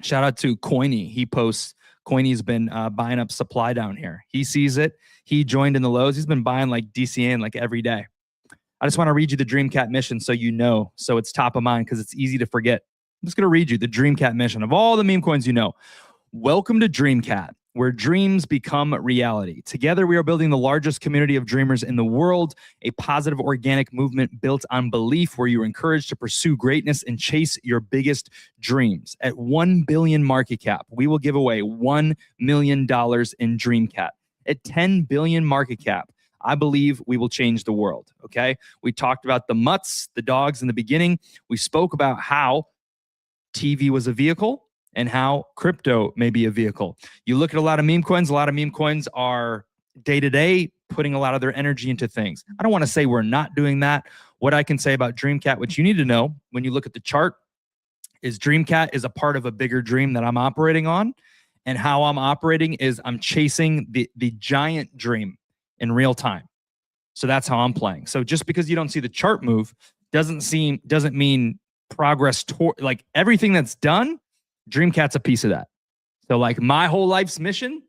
Shout out to Coiny. He posts, Coiny's been buying up supply down here. He sees it. He joined in the lows. He's been buying like DCN like every day. I just want to read you the Dreamcat mission so you know, so it's top of mind because it's easy to forget. I'm just going to read you the Dreamcat mission of all the meme coins you know. Welcome to Dreamcat, where dreams become reality. Together, we are building the largest community of dreamers in the world, a positive organic movement built on belief where you are encouraged to pursue greatness and chase your biggest dreams. At 1 billion market cap, we will give away $1 million in Dreamcat. At 10 billion market cap, I believe we will change the world, okay? We talked about the mutts, the dogs in the beginning. We spoke about how TV was a vehicle and how crypto may be a vehicle. You look at a lot of meme coins are day-to-day putting a lot of their energy into things. I don't want to say we're not doing that. What I can say about Dreamcat, what you need to know when you look at the chart, is Dreamcat is a part of a bigger dream that I'm operating on. And how I'm operating is I'm chasing the giant dream in real time. So that's how I'm playing. So just because you don't see the chart move doesn't mean progress toward, like, everything that's done, Dreamcat's a piece of that. So like my whole life's mission,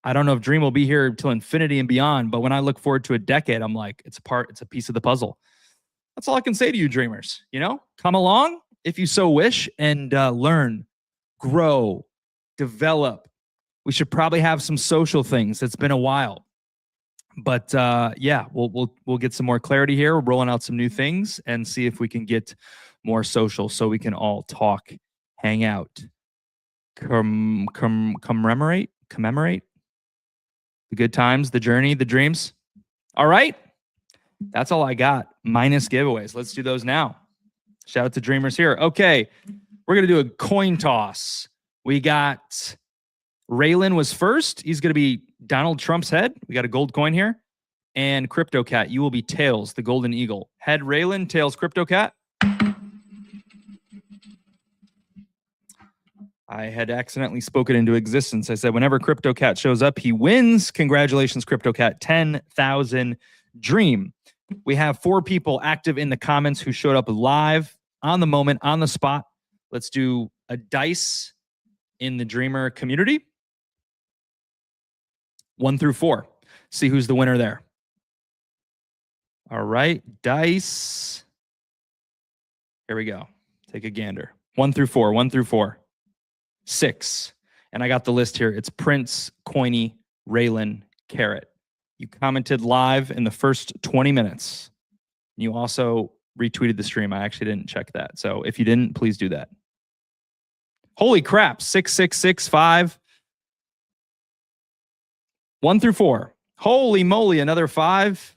I don't know if Dream will be here till infinity and beyond, but when I look forward to a decade, I'm like, it's a piece of the puzzle. That's all I can say to you dreamers, you know, come along if you so wish, and learn, grow, develop. We should probably have some social things. It's been a while. But yeah, we'll get some more clarity here. We're rolling out some new things and see if we can get more social so we can all talk, hang out, commemorate the good times, the journey, the dreams. All right. That's all I got. Minus giveaways. Let's do those now. Shout out to dreamers here. Okay. We're going to do a coin toss. We got Raylan was first. He's going to be Donald Trump's head. We got a gold coin here. And Crypto Cat, you will be tails, the golden eagle. Head Raylan, tails Crypto Cat. I had accidentally spoken into existence. I said, whenever Crypto Cat shows up, he wins. Congratulations, Crypto Cat. 10,000 dream. We have 4 people active in the comments who showed up live on the moment, on the spot. Let's do a dice in the dreamer community. 1 through 4. See who's the winner there. All right, dice. Here we go. Take a gander. 1 through 4, 1 through 4. 6. And I got the list here. It's Prince, Coiny, Raylan, Carrot. You commented live in the first 20 minutes. You also retweeted the stream. I actually didn't check that. So if you didn't, please do that. Holy crap. 6665. 1 through 4. Holy moly, another 5.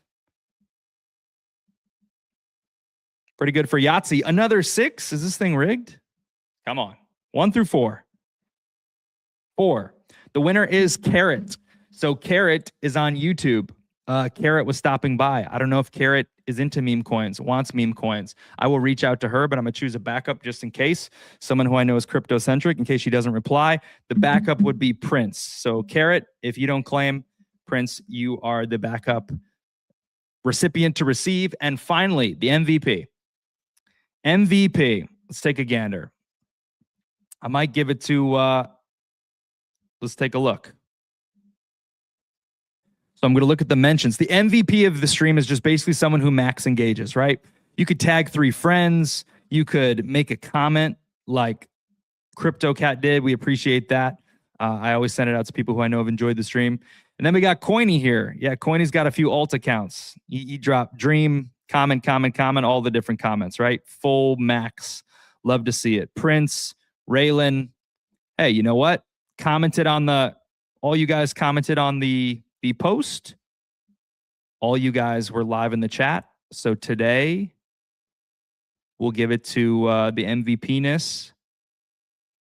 Pretty good for Yahtzee. Another 6. Is this thing rigged? Come on. 1 through 4. 4. The winner is Carrot. So Carrot is on YouTube. Carrot was stopping by. I don't know if Carrot is into meme coins, wants meme coins. I will reach out to her, but I'm going to choose a backup just in case. Someone who I know is crypto-centric, in case she doesn't reply. The backup would be Prince. So Carrot, if you don't claim Prince, you are the backup recipient to receive. And finally, the MVP. MVP. Let's take a gander. I might give it to, let's take a look. So I'm going to look at the mentions. The MVP of the stream is just basically someone who max engages, right? You could tag 3 friends. You could make a comment like Crypto Cat did. We appreciate that. I always send it out to people who I know have enjoyed the stream. And then we got Coiny here. Yeah, Coiny's got a few alt accounts. He dropped dream, comment, all the different comments, right? Full max. Love to see it. Prince, Raylan. Hey, you know what? All you guys commented on the post. All you guys were live in the chat. So today, we'll give it to the MVP-ness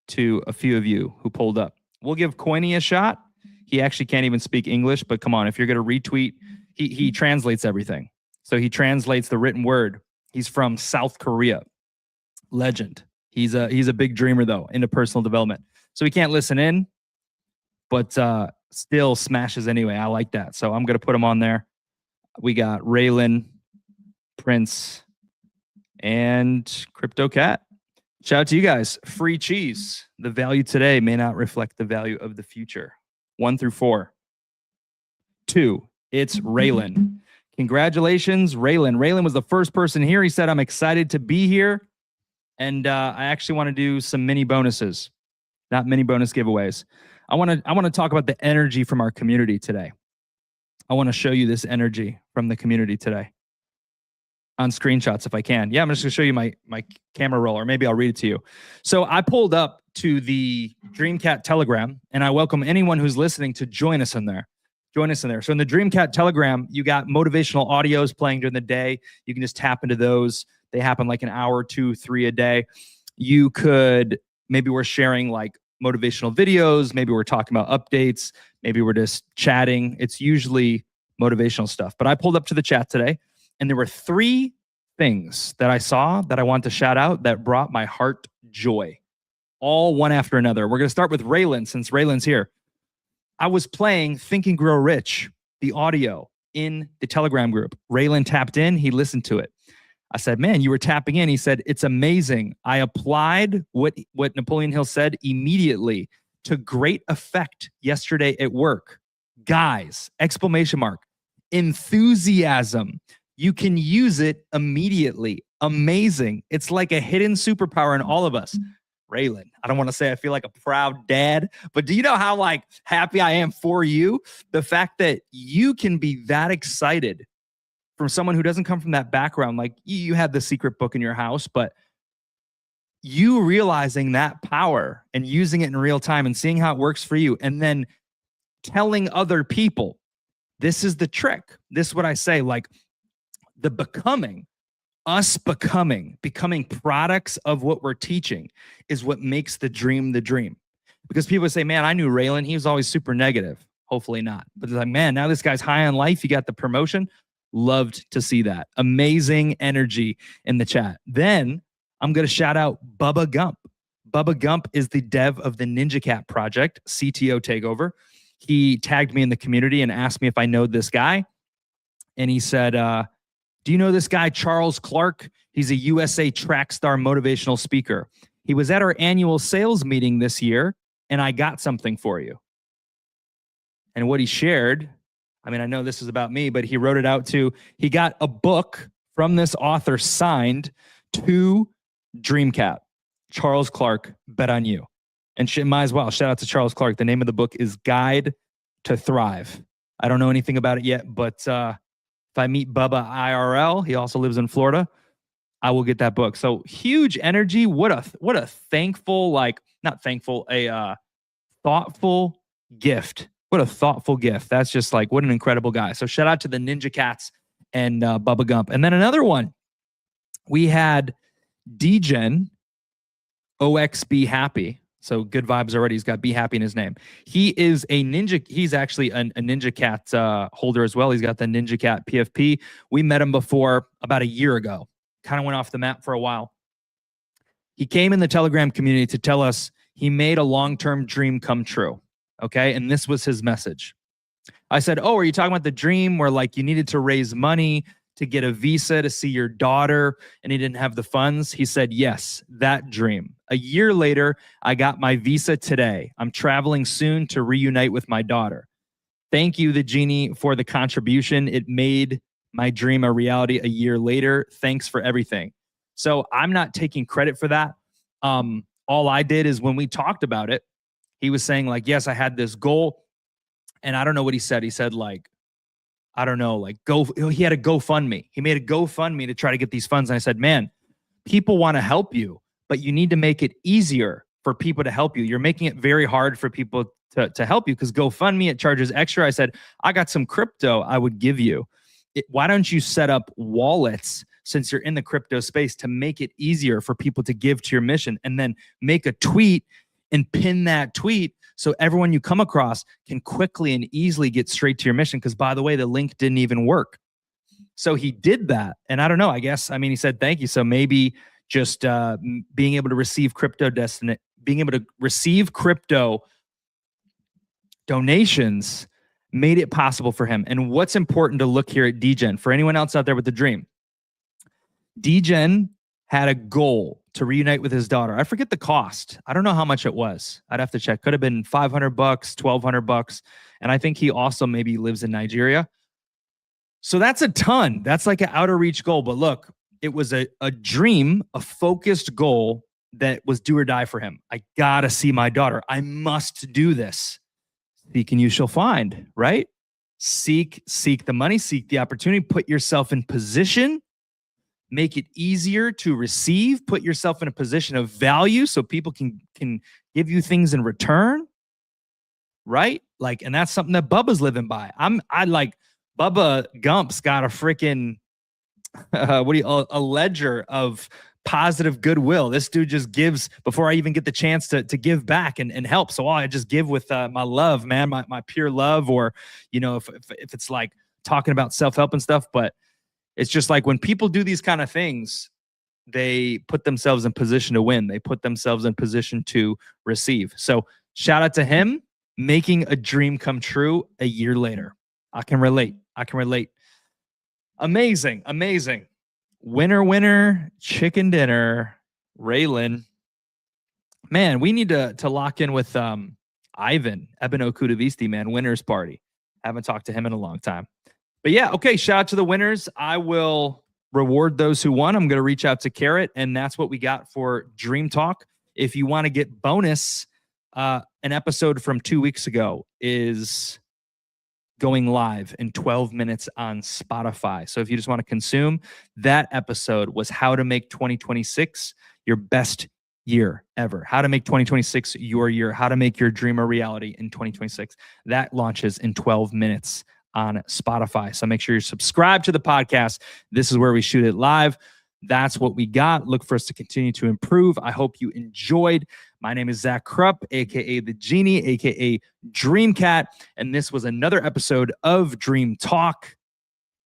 to a few of you who pulled up. We'll give Coiny a shot. He actually can't even speak English, but come on, if you're going to retweet, he translates everything. So he translates the written word. He's from South Korea. Legend. He's a big dreamer, though, into personal development. So he can't listen in, but still smashes anyway. I like that. So I'm going to put him on there. We got Raylan, Prince, and Crypto Cat. Shout out to you guys. Free cheese. The value today may not reflect the value of the future. 1 through 4. 2. It's Raylan. Congratulations, Raylan. Raylan was the first person here. He said, I'm excited to be here. And I actually want to do some mini bonuses. Not mini bonus giveaways. I want to talk about the energy from our community today. I want to show you this energy from the community today. On screenshots if I can. Yeah, I'm just going to show you my camera roll, or maybe I'll read it to you. So I pulled up to the Dreamcat Telegram, and I welcome anyone who's listening to join us in there. Join us in there. So in the Dreamcat Telegram, you got motivational audios playing during the day. You can just tap into those. They happen like an hour, 2, 3 a day. You could, maybe we're sharing like motivational videos. Maybe we're talking about updates. Maybe we're just chatting. It's usually motivational stuff. But I pulled up to the chat today, and there were 3 things that I saw that I want to shout out that brought my heart joy. All one after another. We're going to start with Raylan, since Raylan's here. I was playing Think and Grow Rich, the audio in the Telegram group. Raylan tapped in. He listened to it. I said, man, you were tapping in. He said, it's amazing. I applied what Napoleon Hill said immediately to great effect yesterday at work. Guys, exclamation mark, enthusiasm. You can use it immediately. amazing. It's like a hidden superpower in all of us. Raylan, I don't want to say I feel like a proud dad, but do you know how like happy I am for you? The fact that you can be that excited from someone who doesn't come from that background. Like you had the secret book in your house, but you realizing that power and using it in real time and seeing how it works for you, and then telling other people, this is the trick. This is what I say, like the becoming, us becoming products of what we're teaching is what makes the dream the dream. Because people say, man, I knew Raylan. He was always super negative. Hopefully not. But it's like, man, now this guy's high on life. He got the promotion. Loved to see that. Amazing energy in the chat. Then I'm going to shout out Bubba Gump. Bubba Gump is the dev of the Ninja Cat project, CTO takeover. He tagged me in the community and asked me if I know this guy. And he said, do you know this guy, Charles Clark? He's a USA track star motivational speaker. He was at our annual sales meeting this year, and I got something for you. And what he shared, I mean, I know this is about me, but he wrote it out too. He got a book from this author signed to Dreamcat. Charles Clark, bet on you. And might as well, shout out to Charles Clark. The name of the book is Guide to Thrive. I don't know anything about it yet, but if I meet Bubba IRL, he also lives in Florida, I will get that book. So huge energy. What a thankful, like, not thankful, a thoughtful gift. What a thoughtful gift. That's just like, what an incredible guy. So shout out to the Ninja Cats and Bubba Gump. And then another one, we had DGen, OXB Happy. So good vibes already. He's got Be Happy in his name. He is a Ninja. He's actually a Ninja Cat holder as well. He's got the Ninja Cat PFP. We met him before about a year ago. Kind of went off the map for a while. He came in the Telegram community to tell us he made a long-term dream come true. Okay. And this was his message. I said, oh, are you talking about the dream where like you needed to raise money to get a visa to see your daughter and he didn't have the funds? He said, yes, that dream. A year later, I got my visa today. I'm traveling soon to reunite with my daughter. Thank you, the genie, for the contribution. It made my dream a reality a year later. Thanks for everything. So I'm not taking credit for that. All I did is when we talked about it, he was saying like, yes, I had this goal. And I don't know what he said. He said like, I don't know, like he had a GoFundMe. He made a GoFundMe to try to get these funds. And I said, man, people want to help you, but you need to make it easier for people to help you. You're making it very hard for people to help you because GoFundMe, it charges extra. I said, I got some crypto I would give you. Why don't you set up wallets since you're in the crypto space to make it easier for people to give to your mission, and then make a tweet and pin that tweet so everyone you come across can quickly and easily get straight to your mission. Because by the way, the link didn't even work. So he did that. And I don't know, I guess, I mean, he said, thank you. So maybe just being able to receive crypto donations made it possible for him. And what's important to look here at DGen, for anyone else out there with the dream, DGen had a goal to reunite with his daughter. I forget the cost. I don't know how much it was. I'd have to check. Could have been $500, $1,200. And I think he also maybe lives in Nigeria. So that's a ton. That's like an outer reach goal. But look, it was a dream, a focused goal that was do or die for him. I gotta see my daughter. I must do this. Seek and you shall find, right? Seek the money, seek the opportunity, put yourself in position, make it easier to receive, put yourself in a position of value so people can give you things in return, right? Like, and that's something that Bubba's living by. I like Bubba Gump's got a freaking a ledger of positive goodwill. This dude just gives before I even get the chance to give back and help. So I just give with my love, man, my pure love, or, you know, if it's like talking about self-help and stuff, but it's just like when people do these kind of things, they put themselves in position to win. They put themselves in position to receive. So shout out to him making a dream come true a year later. I can relate. Amazing. Winner, chicken dinner, Raylan. Man, we need to lock in with Ivan, Ebeno Kudavisti, man, winners party. Haven't talked to him in a long time. But yeah, okay, shout out to the winners. I will reward those who won. I'm going to reach out to Carrot, and that's what we got for Dream Talk. If you want to get bonus, an episode from 2 weeks ago is going live in 12 minutes on Spotify. So if you just want to consume, that episode was how to make 2026 your best year ever. How to make 2026 your year. How to make your dream a reality in 2026. That launches in 12 minutes on Spotify. So make sure you're subscribed to the podcast. This is where we shoot it live. That's what we got. Look for us to continue to improve. I hope you enjoyed. My name is Zach Krupp, aka The Genie, aka Dreamcat, and this was another episode of Dream Talk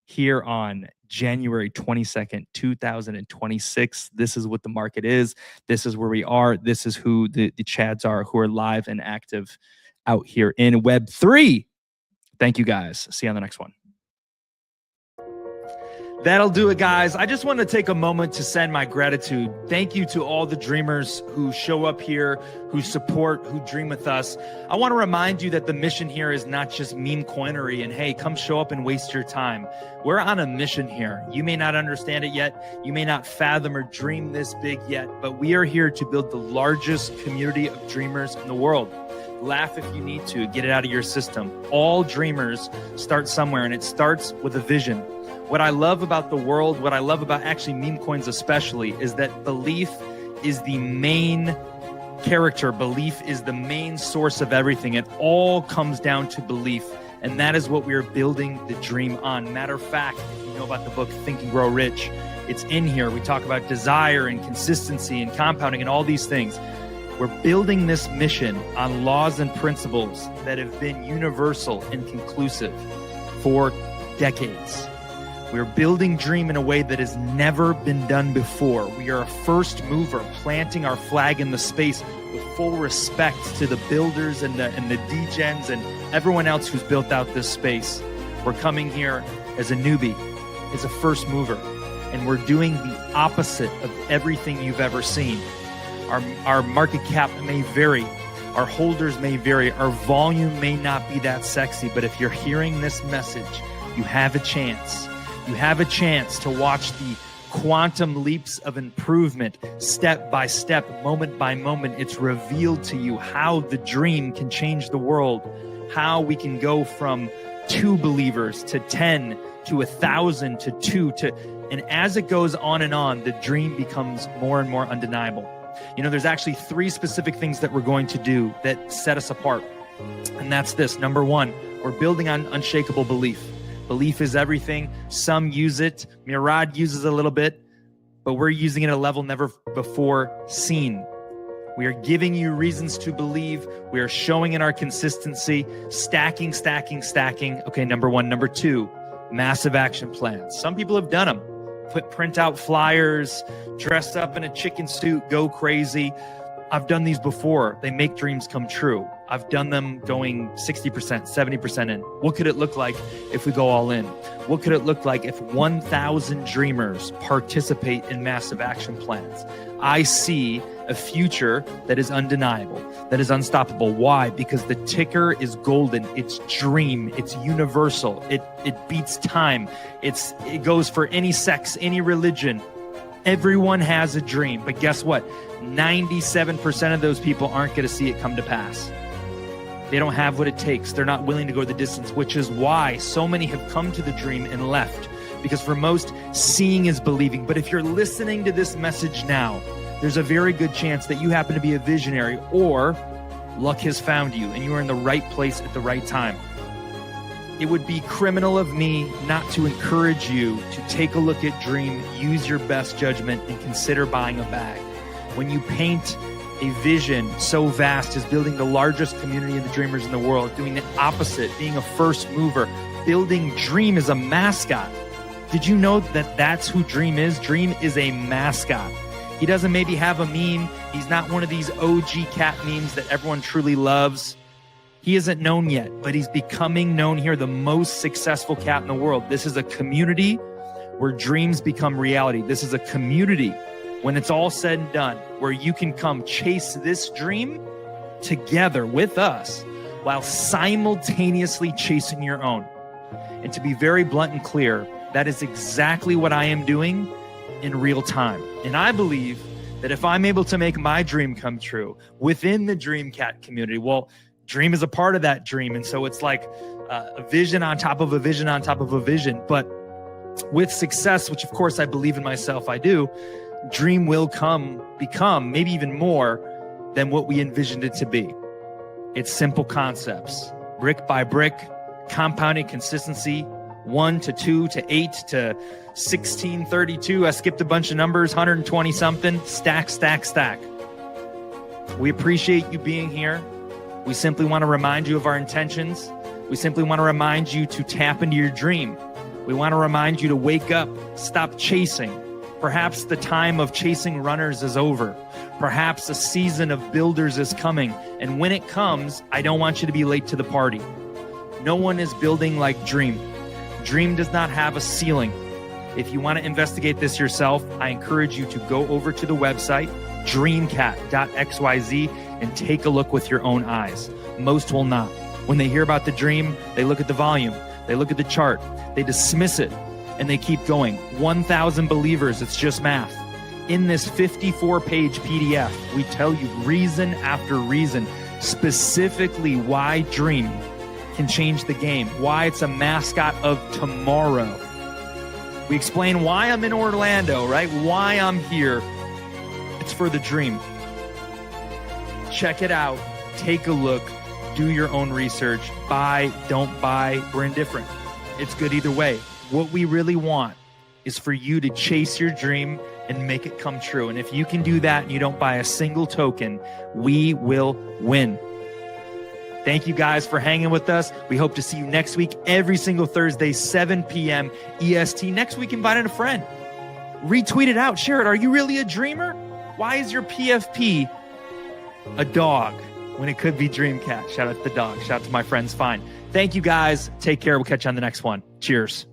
here on January 22nd, 2026. This is what the market is. This is where we are. This is who the Chads are, who are live and active out here in Web3. Thank you, guys. See you on the next one. That'll do it, guys. I just want to take a moment to send my gratitude. Thank you to all the dreamers who show up here, who support, who dream with us. I want to remind you that the mission here is not just meme coinery and, hey, come show up and waste your time. We're on a mission here. You may not understand it yet. You may not fathom or dream this big yet, but we are here to build the largest community of dreamers in the world. Laugh if you need to. Get it out of your system. All dreamers start somewhere, and it starts with a vision. What I love about the world, what I love about actually meme coins especially, is that belief is the main character. Belief is the main source of everything. It all comes down to belief. And that is what we are building the dream on. Matter of fact, if you know about the book Think and Grow Rich, it's in here. We talk about desire and consistency and compounding and all these things. We're building this mission on laws and principles that have been universal and conclusive for decades. We're building Dream in a way that has never been done before. We are a first mover, planting our flag in the space with full respect to the builders and the degens and everyone else who's built out this space. We're coming here as a newbie, as a first mover, and we're doing the opposite of everything you've ever seen. Our market cap may vary. Our holders may vary. Our volume may not be that sexy, but if you're hearing this message, you have a chance. You have a chance to watch the quantum leaps of improvement, step by step, moment by moment. It's revealed to you how the dream can change the world, how we can go from 2 believers to 10 to 1,000 to 2 to, and as it goes on and on, the dream becomes more and more undeniable. You know, there's actually 3 specific things that we're going to do that set us apart. And that's this. Number 1, we're building on unshakable belief. Belief is everything. Some use it. Murad uses a little bit, but we're using it at a level never before seen. We are giving you reasons to believe. We are showing in our consistency, stacking. Okay, number 1. Number 2, massive action plans. Some people have done them. Print out flyers, dress up in a chicken suit, go crazy. I've done these before. They make dreams come true. I've done them going 60%, 70% in. What could it look like if we go all in? What could it look like if 1,000 dreamers participate in massive action plans? I see a future that is undeniable, that is unstoppable. Why? Because the ticker is golden. It's dream. It's universal. It beats time. It goes for any sex, any religion. Everyone has a dream. But guess what? 97% of those people aren't going to see it come to pass. They don't have what it takes. They're not willing to go the distance, which is why so many have come to the dream and left. Because for most, seeing is believing. But if you're listening to this message now, there's a very good chance that you happen to be a visionary, or luck has found you and you are in the right place at the right time. It would be criminal of me not to encourage you to take a look at Dream, use your best judgment, and consider buying a bag. When you paint a vision so vast as building the largest community of the dreamers in the world, doing the opposite, being a first mover, building Dream as a mascot. Did you know that that's who Dream is? Dream is a mascot. He doesn't maybe have a meme. He's not one of these OG cat memes that everyone truly loves. He isn't known yet, but he's becoming known here, the most successful cat in the world. This is a community where dreams become reality. This is a community, when it's all said and done, where you can come chase this dream together with us while simultaneously chasing your own. And to be very blunt and clear, That is exactly what I am doing in real time. And I believe that if I'm able to make my dream come true within the Dreamcat community, well, Dream is a part of that dream. And so it's like a vision on top of a vision on top of a vision. But with success, which of course I believe in myself, I do, Dream will become maybe even more than what we envisioned it to be. It's simple concepts, brick by brick, compounded consistency, 1 to 2 to 8 to 16, 32. I skipped a bunch of numbers, 120 something, stack, stack, stack. We appreciate you being here. We simply want to remind you of our intentions. We simply want to remind you to tap into your dream. We want to remind you to wake up, stop chasing. Perhaps the time of chasing runners is over. Perhaps a season of builders is coming. And when it comes, I don't want you to be late to the party. No one is building like Dream. Dream does not have a ceiling. If you want to investigate this yourself, I encourage you to go over to the website, dreamcat.xyz, and take a look with your own eyes. Most will not. When they hear about the dream, they look at the volume, they look at the chart, they dismiss it, and they keep going. 1,000 believers, it's just math. In this 54-page PDF, we tell you reason after reason, specifically why Dream can change the game, why it's a mascot of tomorrow. We explain why I'm in Orlando, right? Why I'm here. It's for the dream. Check it out. Take a look. Do your own research. Buy, don't buy. We're indifferent. It's good either way. What we really want is for you to chase your dream and make it come true. And if you can do that and you don't buy a single token, we will win. Thank you guys for hanging with us. We hope to see you next week, every single Thursday, 7 p.m. EST. Next week, invite in a friend. Retweet it out. Share it. Are you really a dreamer? Why is your PFP a dog when it could be Dreamcat? Shout out to the dog. Shout out to my friends. Fine. Thank you guys. Take care. We'll catch you on the next one. Cheers.